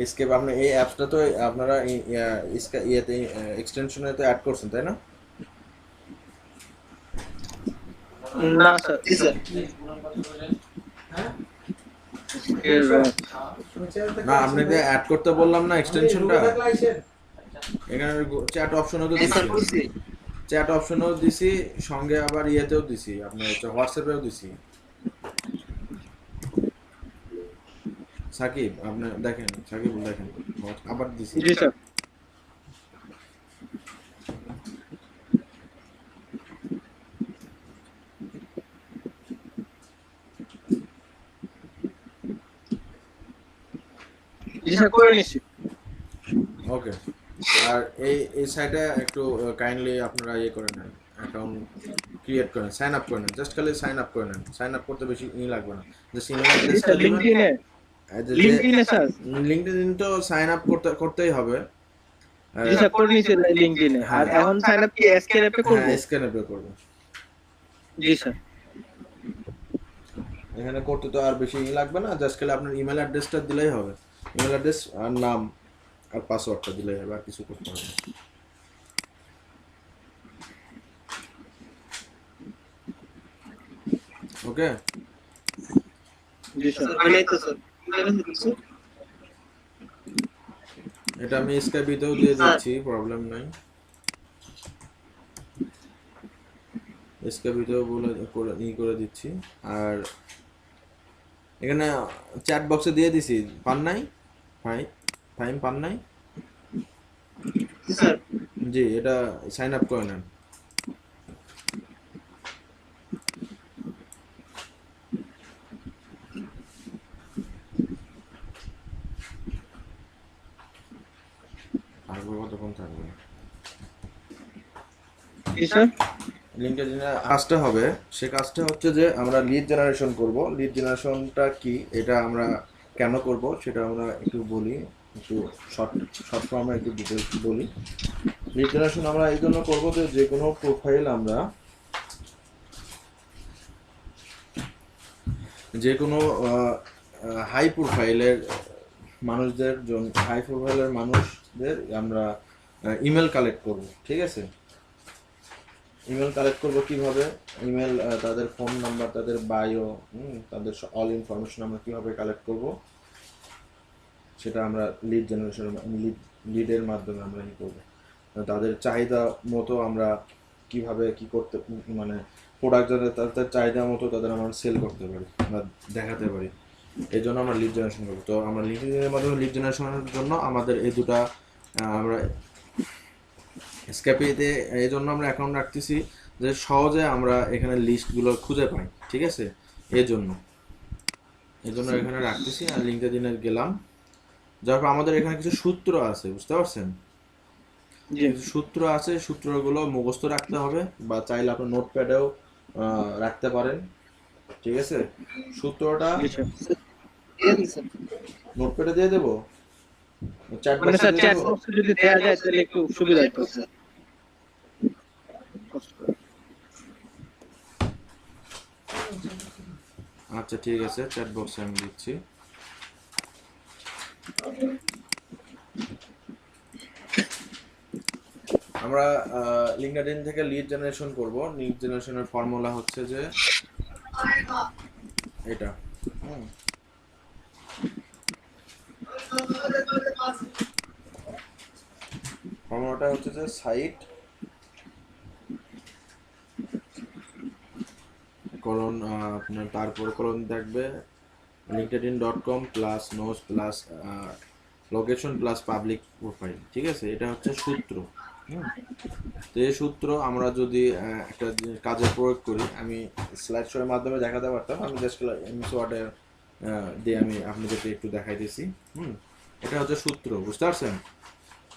এসকেপ, আপনার এই অ্যাপসটা তো আপনারা ইয়েতে এক্সটেনশনে তো অ্যাড করছেন, তাই না? না স্যার। জি স্যার। না, আপনাকে অ্যাড করতে বললাম না এক্সটেনশনটা, এখানে চ্যাট অপশনও তো জি স্যার দিছি, করছি। চ্যাট অপশনও দিছি, সঙ্গে আবার ইয়েতেও দিছি, আপনার হচ্ছে হোয়াটসঅ্যাপেও দিছি। সাকিব, আপনি দেখেন, সাকিব দেখেন, আবার দিছি। জি স্যার। জি স্যার, করে নিচ্ছি। ওকে, আর এই সাইটে একটু কাইন্ডলি আপনারা ইয়ে করে নেন, অ্যাকাউন্ট ক্রিয়েট করেন, সাইন আপ করে নেন, জাস্ট খালি সাইন আপ করে নেন, সাইন আপ করতে বেশি লাগবে না, জাস্ট ইমেল জি অ্যাড্রেসটা স্যার, দিবেন। লিঙ্কডইনে যে লিঙ্কডইনে স্যার। লিঙ্কডইন তো সাইন আপ করতেই হবে। জি স্যার, করে নিয়েছি লিঙ্কডইনে। আর হ্যাঁ এখন সাইন আপ কি এসকে অ্যাপে করব? হ্যাঁ, স্ক্যানে পে করবেন। জি স্যার। এখানে করতে তো আর বেশি লাগবে না, জাস্ট খালি আপনার ইমেল অ্যাড্রেসটা দিলেই হবে, ইমেল অ্যাড্রেস আর নাম আর পাসওয়ার্ডটা দিলেই হবে, আর কিছু করতে হবে না। ওকে, জি স্যার। স্যার বানাই তো স্যার স্যার। এটা আমি স্কাইপিতেও দিয়ে দিচ্ছি, প্রবলেম নাই, স্কাইপিতেও করে দিচ্ছি। আর এখানে চ্যাট বক্সে দিয়ে দিছি, পান নাই? ফাইন পান নাই? জি স্যার। জি, এটা সাইন আপ করে নেন। থাকবে কতক্ষণ থাকবে? জি স্যার। লিঙ্কডইনে কাজটা হবে, সে কাজটা হচ্ছে যে আমরা লিড জেনারেশন করব। লিড জেনারেশনটা কি, এটা আমরা কেন করব সেটা আমরা একটু বলি, একটু শর্ট ফর্মে একটু ডিটেলস বলি। লিড জেনারেশন আমরা এই জন্য করবো যে কোনো প্রোফাইল আমরা, যে কোনো হাই প্রোফাইলের মানুষদের আমরা ইমেল কালেক্ট করব, ঠিক আছে? ইমেল কালেক্ট করব কিভাবে, ইমেল তাদের ফোন নাম্বার, তাদের বায়ো, তাদের অল ইনফরমেশন আমরা কিভাবে কালেক্ট করব, সেটা আমরা লিড জেনারেশন, লিডের মাধ্যমে আমরা কি করব, তাদের চাহিদা মতো আমরা কিভাবে কি করতে, মানে প্রোডাক্ট যাদের তাদের চাহিদা মতো তাদের আমরা সেল করতে পারি বা দেখাতে পারি, এই জন্য আমরা লিড জেনারেশন করবো। তো আমরা লিঙ্কডইনের মাধ্যমে লিড জেনারেশনের জন্য আমাদের এই দুটা আমরা স্ক্যাপিতে এই জন্য আমরা অ্যাকাউন্ট রাখতেছি যে সহজে আমরা এখানে লিস্টগুলো খুঁজে পাই, ঠিক আছে? এই জন্য এখানে রাখতেছি। আর লিঙ্কডইনে গেলাম, যার পর আমাদের এখানে কিছু সূত্র আছে, বুঝতে পারছেন? জি কিছু সূত্র আছে, সূত্রগুলো মুখস্থ রাখতে হবে, বা চাইলে আপনি নোটপ্যাডেও রাখতে পারেন, ঠিক আছে? সূত্রটা জি স্যার। দিয়ে দিন স্যার। নোটপ্যাডে দিয়ে দেবো, চ্যাট মানে বক্সে স্যার দিয়ে চ্যাট দেবো। বক্সে যদি দেয়া যায় তাহলে একটু সুবিধা হতো স্যার। আচ্ছা ঠিক আছে, চ্যাট বক্সে আমি দিচ্ছি। আমরা লিঙ্কডইন থেকে লিড জেনারেশন করব। লিড জেনারেশনের ফর্মুলা হচ্ছে যে এটা, ফর্মুলাটা হচ্ছে যে সাইট কলন আপনার তারপর কলন থাকবে linkedin.com প্লাস নোজ plus location plus public profile, ঠিক আছে? এটা হচ্ছে সূত্র। তো এই সূত্র আমরা যদি একটা কাজে প্রয়োগ করি, আমি স্লাইড শোর মাধ্যমে দেখাতে পারতাম, আমি জাস্ট এমএস ওয়ার্ডে দিয়ে আমি আপনাদেরকে একটু দেখাই দিছি। এটা হচ্ছে সূত্র, বুঝতে পারছেন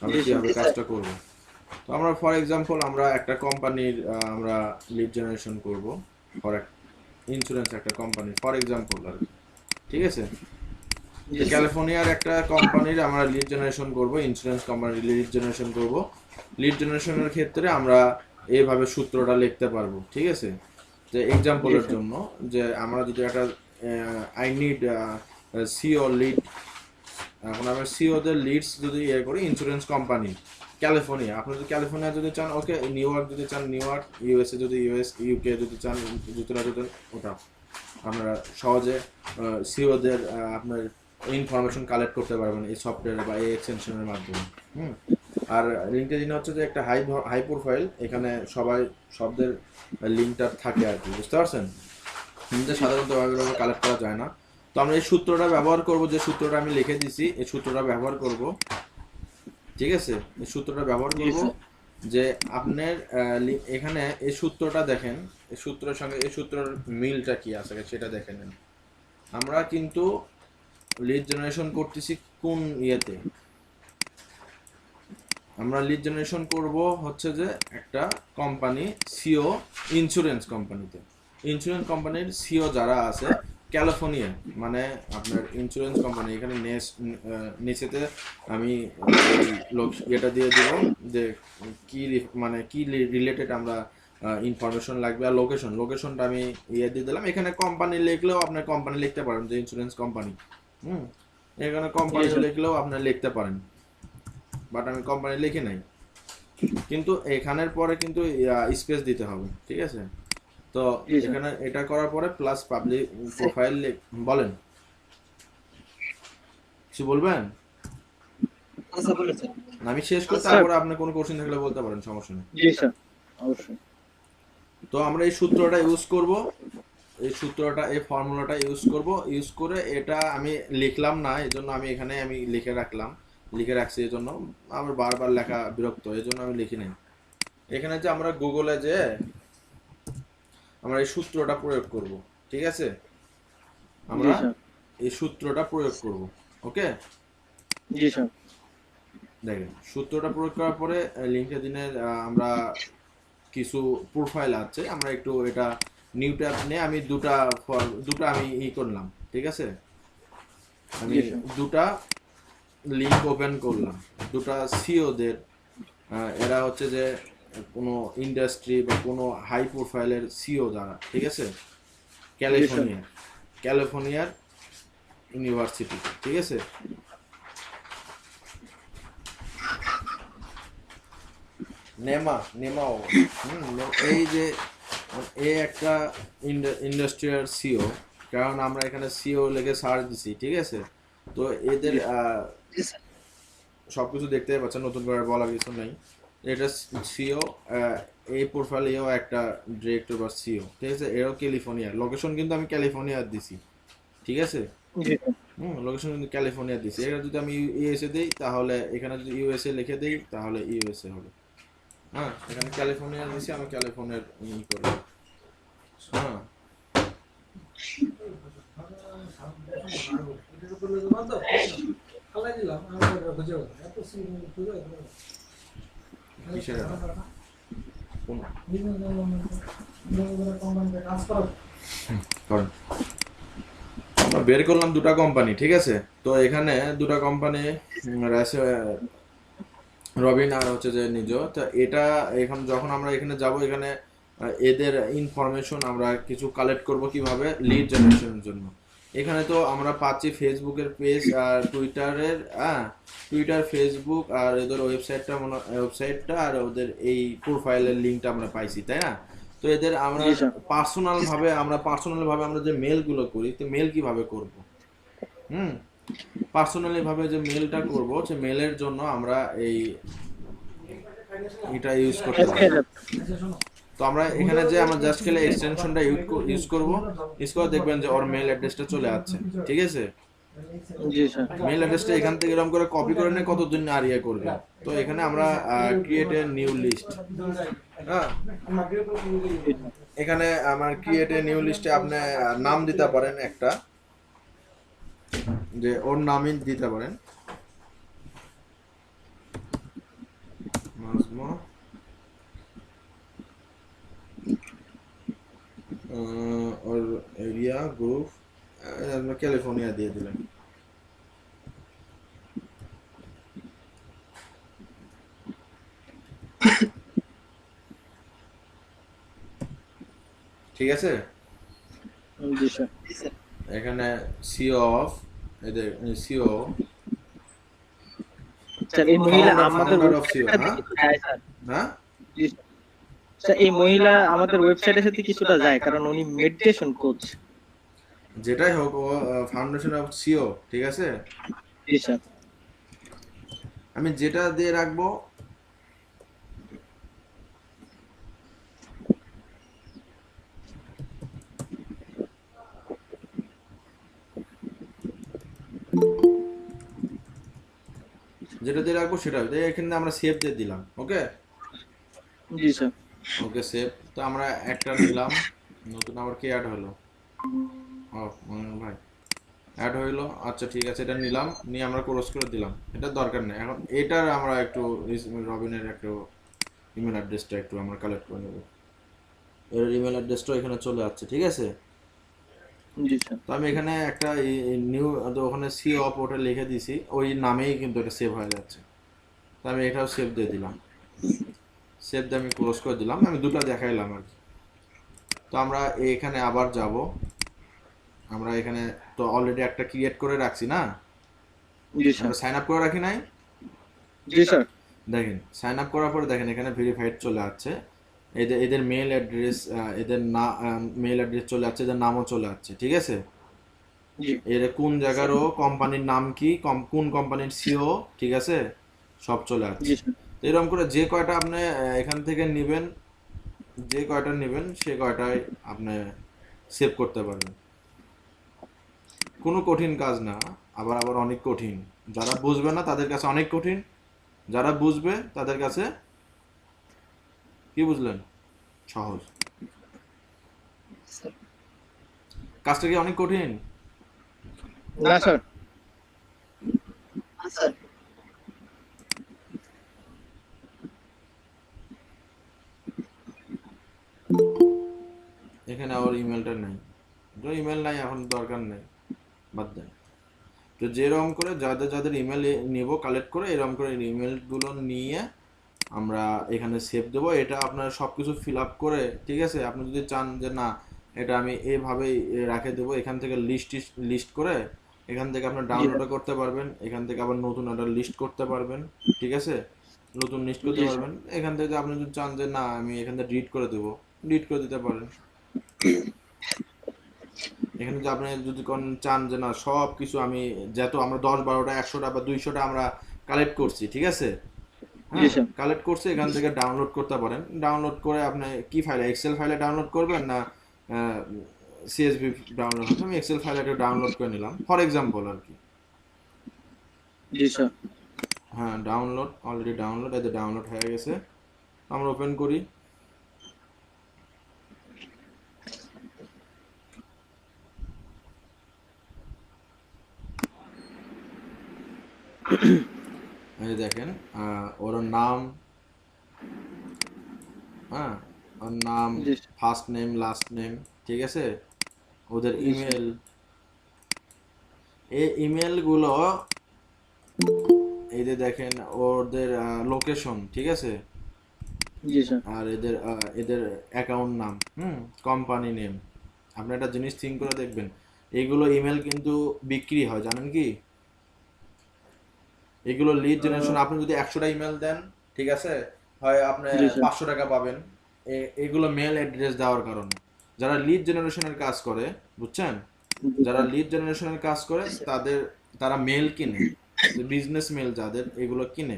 আমরা কিভাবে কাজটা করব? তো আমরা ফর এক্সাম্পল আমরা একটা কোম্পানির আমরা লিড জেনারেশন করব, ফর ইন্স্যুরেন্স একটা কোম্পানি ফর এক্সাম্পল, আর ঠিক আছে? ক্যালিফোর্নিয়ার একটা কোম্পানির আমরা লিড জেনারেশন করব, ইন্স্যুরেন্স কোম্পানির লিড জেনারেশন করব। লিড জেনারেশনের ক্ষেত্রে আমরা এইভাবে সূত্রটা লিখতে পারবো, ঠিক আছে? যে এক্সাম্পলের জন্য, যে আমরা যদি একটা আই নিড সিও লিড, এখন আমরা সিওদের লিডস যদি ইয়ে করি, ইন্স্যুরেন্স কোম্পানি ক্যালিফোর্নিয়া, আপনি যদি ক্যালিফোর্নিয়া যদি চান ওকে, নিউ ইয়র্ক যদি চান নিউ ইয়র্ক, ইউএসএ যদি ইউএস, ইউকে যদি চান যুক্তরাজ্য, ওটা আপনারা সহজে সিওদের আপনার ইনফরমেশন কালেক্ট করতে পারবেন এই সফটওয়্যার বা এই এক্সটেনশনের মাধ্যমে। আর লিঙ্কডইন হচ্ছে যে একটা হাই প্রোফাইল, এখানে সবাই শব্দের লিঙ্কটা থাকে আর কি, বুঝতে পারছেন? কিন্তু সাধারণতভাবে কালেক্ট করা যায় না। তো আমরা এই সূত্রটা ব্যবহার করব, যে সূত্রটা আমি লিখে দিছি এই সূত্রটা ব্যবহার করব, ঠিক আছে? এই সূত্রটা ব্যবহার করব যে আপনার এখানে এই সূত্রটা দেখেন, এই সূত্রের সঙ্গে এই সূত্রের মিলটা কি আছে সেটা দেখে নেন। আমরা কিন্তু লিড জেনারেশন করতেছি কোন ইয়েতে, আমরা লিড জেনারেশন করব হচ্ছে যে একটা কোম্পানি সিও ইন্স্যুরেন্স কোম্পানিতে। ইন্স্যুরেন্স কোম্পানির সিও যারা আছে ক্যালিফোর্নিয়া, মানে আপনার ইন্স্যুরেন্স কোম্পানি এখানে নিচেতে আমি এই এটা দিয়ে দিব যে কি মানে কি রিলেটেড আমরা ইনফরমেশন লাগবে, আর লোকেশনটা আমি ইয়ে দিয়ে দিলাম। এখানে কোম্পানি লিখলেও আপনার কোম্পানি লিখতে পারেন যে ইন্স্যুরেন্স কোম্পানি। এখানে কোম্পানি লিখলেও আপনার লিখতে পারেন, বাট আমি কোম্পানি লিখি নাই। কিন্তু এখানের পরে কিন্তু স্পেস দিতে হবে, ঠিক আছে? তো এখানে এটা করার পরে প্লাস পাবলিক প্রোফাইল বলেন, কিছু বলবেন? আচ্ছা বলেছেন। আমি শেষ করে তারপরে আপনার কোনো কোশ্চেন থাকলে বলতে পারেন, সমস্যা নেই। জি স্যার, অবশ্যই। তো আমরা এই সূত্রটা ইউজ করব, এই ফর্মুলাটা ইউজ করে এটা আমি লিখলাম না, এজন্য আমি এখানে আমি লিখে রাখছি, এজন্য আমার বারবার লেখা বিরক্ত, এজন্য আমি লিখি নাই। এখানে যে আমরা গুগলে যে আমরা এই সূত্রটা প্রয়োগ করব, ঠিক আছে? আমরা এই সূত্রটা প্রয়োগ করব, ওকে? জি স্যার। দেখেন, সূত্রটা প্রয়োগ করার পরে লিঙ্কডইনের আমরা কিছু প্রোফাইল আছে, আমরা একটু এটা নিউ ট্যাব নিয়ে আমি দুটা আমি করলাম, ঠিক আছে? আমি দুটা লিঙ্ক ওপেন করলাম, দুটা সিওদের। এরা হচ্ছে যে কোনো ইন্ডাস্ট্রি বা কোনো হাই প্রোফাইলের সিও যারা, ঠিক আছে? ক্যালিফোর্নিয়ার ইউনিভার্সিটি, ঠিক আছে? নেমাও এই যে এই একটা ইন্ডাস্ট্রিয়াল সিও, কারণ আমরা এখানে সিও লিখে সার্চ দিছি, ঠিক আছে? তো এদের সবকিছু দেখতে পাচ্ছেন, নতুন করে বলার কিছু নেই। এটা সিও, এই প্রোফাইলেও একটা ডিরেক্টর বা সিও, ঠিক আছে? এরও ক্যালিফোর্নিয়া, লোকেশন কিন্তু আমি ক্যালিফোর্নিয়া দিছি, ঠিক আছে? লোকেশন কিন্তু ক্যালিফোর্নিয়া দিছি। এটা যদি আমি ইউএসএ দিই, তাহলে এখানে যদি ইউএসএ লিখে দিই তাহলে ইউএসএ হবে। হ্যাঁ, এখানে ক্যালিফোর্নিয়া দিছি, আমি ক্যালিফোর্নিয়ার করি। হ্যাঁ, বের করলাম দুটা কোম্পানি, ঠিক আছে? তো এখানে দুটা কোম্পানি রবিন আর হচ্ছে যে নিজ। তো এটা এখন যখন আমরা এখানে যাব, এখানে এদের ইনফরমেশন আমরা কিছু কালেক্ট করব কিভাবে, লিড জেনারেশনের জন্য। এখানে তো আমরা পাচ্ছি ফেসবুকের পেজ আর টুইটার ফেসবুক আর এদের ওয়েবসাইটটা আর ওদের এই প্রোফাইলের লিঙ্কটা আমরা পাইছি, তাই না? তো এদের আমরা পার্সোনাল ভাবে আমরা যে মেলগুলো করি, তো মেল কিভাবে করব? পার্সোনালি ভাবে যে মেলটা করব, সে মেলের জন্য আমরা এটা ইউজ করতে পারি। তো আমরা এখানে যে আমরা জাস্ট খেলে এক্সটেনশনটা ইউজ করব, দেখবেন যে ওর মেল অ্যাড্রেসটা চলে আসছে, ঠিক আছে? জি স্যার। মেল অ্যাড্রেসটা এখান থেকে এরকম করে কপি করে নিয়ে কতদিন আর ইয়ে করবে। তো এখানে আমরা ক্রিয়েট এ নিউ লিস্ট, হ্যাঁ, এখানে আমার ক্রিয়েট এ নিউ লিস্টে আপনি নাম দিতে পারেন একটা, যে ওর নামই দিতে পারেন, और एरिया ग्रुप ক্যালিফোর্নিয়া দিয়ে দিলেন। ঠিক আছে? জি স্যার। এখানে সিও অফ এদের সিও স্যার এই মহিলা আমাদের হ্যাঁ, স্যার এই মহিলা আমাদের ওয়েবসাইটের সাথে কিছুটা যায়, কারণ উনি মেডিটেশন কোচ। যেটাই হোক, ও ফাউন্ডেশন অফ সিও, ঠিক আছে? জি স্যার। আমি যেটা দিয়ে রাখবো সেটা, এখানে আমরা সেভ দিয়ে দিলাম, ওকে? জি স্যার। ওকে, সেভ। তো আমরা একটা নিলাম, নতুন আবার কে অ্যাড হলো? ও ভাই, অ্যাড হইলো, আচ্ছা ঠিক আছে, এটা নিলাম, নিয়ে আমরা ক্লোজ করে দিলাম, এটা দরকার নেই। এখন এটার আমরা একটু রবিনের একটু ইমেল অ্যাড্রেসটা একটু আমরা কালেক্ট করে নেব। এর ইমেল অ্যাড্রেসটা এখানে চলে আসছে, ঠিক আছে। জি স্যার। তো আমি এখানে একটা নিউ, ওখানে সিও অফ ওটা লিখে দিছি, ওই নামেই কিন্তু এটা সেভ হয়ে যাচ্ছে। তো আমি এটাও সেভ দিয়ে দিলাম, সেভ দিয়ে আমি ক্লোজ করে দিলাম, আমি দুটো দেখাইলাম আর কি। তো আমরা এখানে আবার যাব, আমরা এখানে তো অলরেডি একটা ক্রিয়েট করে রাখছি না, জি স্যার। আমরা সাইন আপ করে রাখি নাই। জি স্যার। দেখেন সাইন আপ করার পরে দেখেন এখানে ভেরিফাইড চলে আসছে, এদের এদের মেল অ্যাড্রেস, এদের না মেল অ্যাড্রেস চলে আসছে, এদের নামও চলে আসছে, ঠিক আছে। জি। এর কোন জায়গারও কোম্পানির নাম কি, কোন কোম্পানির সিও, ঠিক আছে, সব চলে জি আসছে। স্যার। তো এরকম করে যে কয়টা আপনি এখান থেকে নেবেন, যে কয়টা নেবেন সে কয়টাই আপনি সেভ করতে পারবেন। কোনো কঠিন কাজ না, আবার আবার অনেক কঠিন। যারা বুঝবে না তাদের কাছে অনেক কঠিন, যারা বুঝবে তাদের কাছে কি বুঝলেন, সহজ। কাজটা কি অনেক কঠিন? না স্যার। স্যার এখানে আমার ইমেলটা নেই, তো ইমেল নাই, এখন দরকার নেই, বাদ দেন। তো যেরকম করে যাদের যাদের ইমেল নেব কালেক্ট করে, এরকম করে ইমেলগুলো নিয়ে আমরা এখানে সেভ দেবো। এটা আপনার সব কিছু ফিল আপ করে, ঠিক আছে, আপনি যদি চান যে না এটা আমি এইভাবেই রাখে দেবো, এখান থেকে লিস্ট করে এখান থেকে আপনার জি স্যার। ডাউনলোডও করতে পারবেন, এখান থেকে আবার নতুন একটা লিস্ট করতে পারবেন, ঠিক আছে, নতুন লিস্ট করতে জি স্যার। পারবেন। এখান থেকে আপনি যদি চান যে না আমি এখান থেকে ডিলিট করে দেবো, ডিলিট করে দিতে পারেন। এখানে যে আপনি যদি কোন চান যে না সব কিছু আমি, যত আমরা 10-12টা 100টা বা 200টা আমরা কালেক্ট করছি, ঠিক আছে, জি হ্যাঁ স্যার। কালেক্ট করছে, এখান থেকে ডাউনলোড করতে পারেন। ডাউনলোড করে আপনি কি ফাইলে, এক্সেল ফাইলে ডাউনলোড করবেন না সিএসভি ডাউনলোড হবে, আমি এক্সেল ফাইলে একটা ডাউনলোড করে নিলাম ফর এক্সাম্পল আর কি। জি স্যার। হ্যাঁ ডাউনলোড, অলরেডি ডাউনলোড, এতে ডাউনলোড হয়ে গেছে, আমরা ওপেন করি। এই যে দেখেন ওর নাম, হ্যাঁ ওর নাম, জি sir. First name last name, ঠিক আছে, ওদের জি স্যার। ইমেল, এই ইমেলগুলো, এই যে দেখেন ওদের লোকেশন, ঠিক আছে, জি স্যার। আর এদের এদের অ্যাকাউন্ট নাম, কোম্পানি নেম। আপনি একটা জিনিস থিঙ্ক করে দেখবেন, এইগুলো ইমেল কিন্তু বিক্রি হয়, জানেন কি? এগুলো লিড জেনারেশন, আপনি যদি 100টা ইমেল দেন, ঠিক আছে, হয় আপনি জি স্যার। 500 টাকা পাবেন। এগুলো মেল অ্যাড্রেস দেওয়ার কারণে যারা লিড জেনারেশনের কাজ করে, বুঝছেন, জি যারা স্যার। লিড জেনারেশনের কাজ করে তারা মেল কিনে, বিজনেস মেল যাদের এগুলো কিনে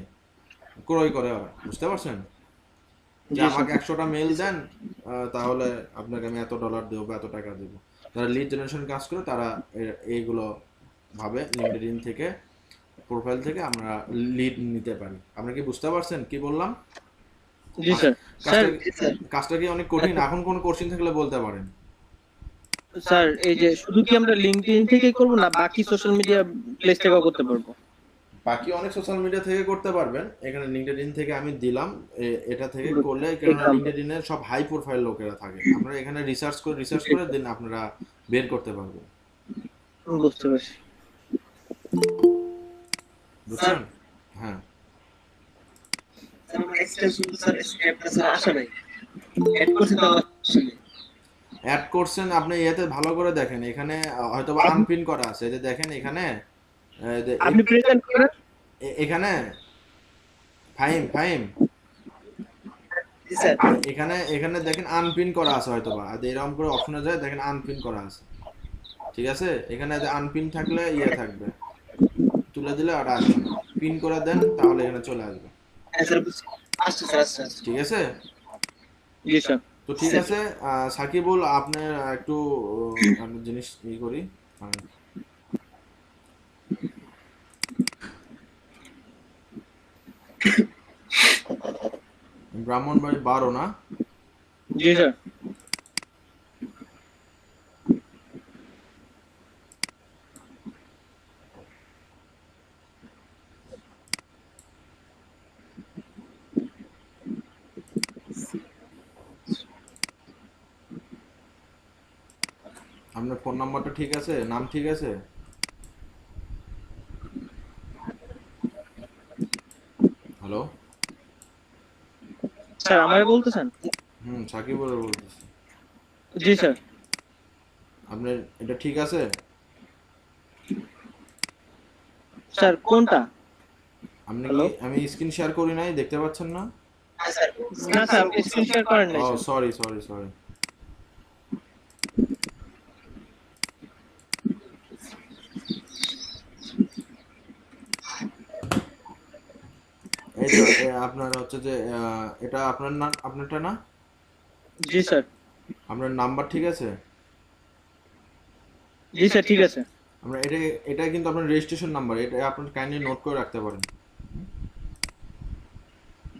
ক্রয় করে ওরা, বুঝতে পারছেন, যে জি স্যার। আমাকে 100টা মেল দেন, তাহলে আপনাকে আমি এত ডলার দেবো বা এত টাকা দেবো। যারা লিড জেনারেশন কাজ করে তারা এইগুলো ভাবে লিঙ্কডইন থেকে, প্রোফাইল থেকে আমরা লিড নিতে পারি। আপনি কি বুঝতে পারছেন কি বললাম? জি স্যার। স্যার। কাজটা কাজটা কি অনেক কঠিন? এখন কোন কোশ্চেন থাকলে বলতে পারেন। স্যার এই যে শুধু কি আমরা লিঙ্কডইন থেকেই করব না বাকি সোশ্যাল মিডিয়া প্লেস থেকেও করতে পারবো? বাকি অনেক সোশ্যাল মিডিয়া থেকে করতে পারবেন, এখানে লিঙ্কডইন থেকে আমি দিলাম, এটা থেকে করলে, কেননা এক্সাম্পল। লিঙ্কডইনে সব হাই প্রোফাইল লোকেরা থাকে, আপনারা এখানে রিসার্চ করে দিন, আপনারা বের করতে পারবেন, বুঝতে পারছি। স্যার বুঝছেন। হ্যাঁ আমার এক্সটেনশন স্যার স্ক্রিপ্টটা স্যার আসে নাই, এড করছি তো আসে নাই। অ্যাড করছেন আপনি, ইয়েতে ভালো করে দেখেন, এখানে হয়তো বা আনপিন করা আছে, এই যে দেখেন এখানে, আপনি প্রেজেন্ট করেন। এখানে ফাহিম ফাহিম, জি স্যার। এখানে এখানে দেখেন আনপিন করা আছে হয়তো বা, এরকম করে অপশনে যায় দেখেন আনপিন করা আছে, ঠিক আছে, এখানে আনপিন থাকলে ইয়ে থাকবে, তুলে দিলে আর আসবে না, পিন করে দেন তাহলে এখানে চলে আসবে, হ্যাঁ স্যার বুঝছি। আসছে স্যার আসছে আসছে। ঠিক আছে। জি স্যার। তো ঠিক আছে, সাকিবুল আপনি একটু একটা জিনিস করি, মানে ব্রাহ্মণবাড়ি 12 না? জি স্যার। আপনার ফোন নাম্বারটা ঠিক আছে, নাম ঠিক আছে? হ্যালো। স্যার আমারে বলতেছেন? সাকিব বলে বলতেছি। জি স্যার। আপনার এটা ঠিক আছে? স্যার কোনটা? আপনি হ্যালো? কি, আমি স্ক্রিন শেয়ার করি নাই, দেখতে পাচ্ছেন না? হ্যাঁ স্যার, না স্যার, আপনি স্ক্রিন শেয়ার করেন নাই ও স্যার। Sorry sorry sorry. এই তো আপনার হচ্ছে যে এটা আপনার না, আপনারটা না? জি স্যার। আপনার নাম্বার ঠিক আছে? জি স্যার ঠিক আছে। আমরা এটা, এটা কিন্তু আপনার রেজিস্ট্রেশন নাম্বার, এটা আপনার কাইন্ডলি নোট করে রাখতে পারেন।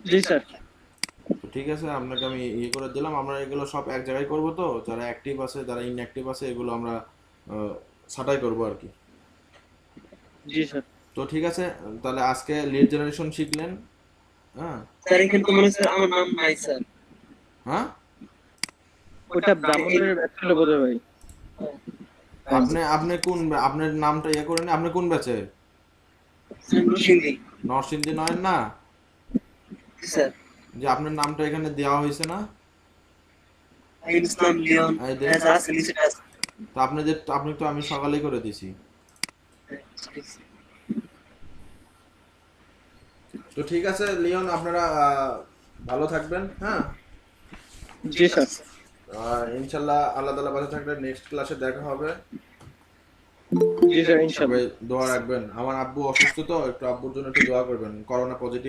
জি স্যার। তো ঠিক আছে, আপনাকে আমি ইয়ে করে দিলাম। আমরা এগুলো সব এক জায়গায় করব, তো যারা অ্যাক্টিভ আছে যারা ইনঅ্যাক্টিভ আছে এগুলো আমরা ছাঁটাই করব আর কি। জি স্যার। তো ঠিক আছে, তাহলে আজকে লিড জেনারেশন শিখলেন। হ্যাঁ। স্যার এখানে তো মনে হয় স্যার আমার নাম নাই স্যার। হ্যাঁ, ওটা ব্রাহ্মণের ব্যাচের বোধ হয় ভাই। আপনি আপনি কোন আপনার নামটা ইয়ে করেন, আপনি কোন ব্যাচে? স্যার নরসিংদী। নরসিংদী নয় না? জি স্যার। যে আপনার নামটা এখানে দেওয়া হয়েছে না? ইসলাম লিওন। এই যে, হ্যাঁ স্যার আছে, লিস্টে আছে। তো আপনি যে, আপনি তো আমি সকালেই করে দিছি। তো ঠিক আছে লিওন, আপনারা ভালো থাকবেন। হ্যাঁ, জি স্যার। ইনশাল্লাহ আল্লাহ তাআলা বাঁচা থাকলে নেক্সট ক্লাসে দেখা হবে। জি স্যার ইনশাআল্লাহ। সবাই দোয়া রাখবেন। আমার আব্বু অসুস্থ, তো একটু আব্বুর জন্য একটু দোয়া করবেন, করোনা পজিটিভ।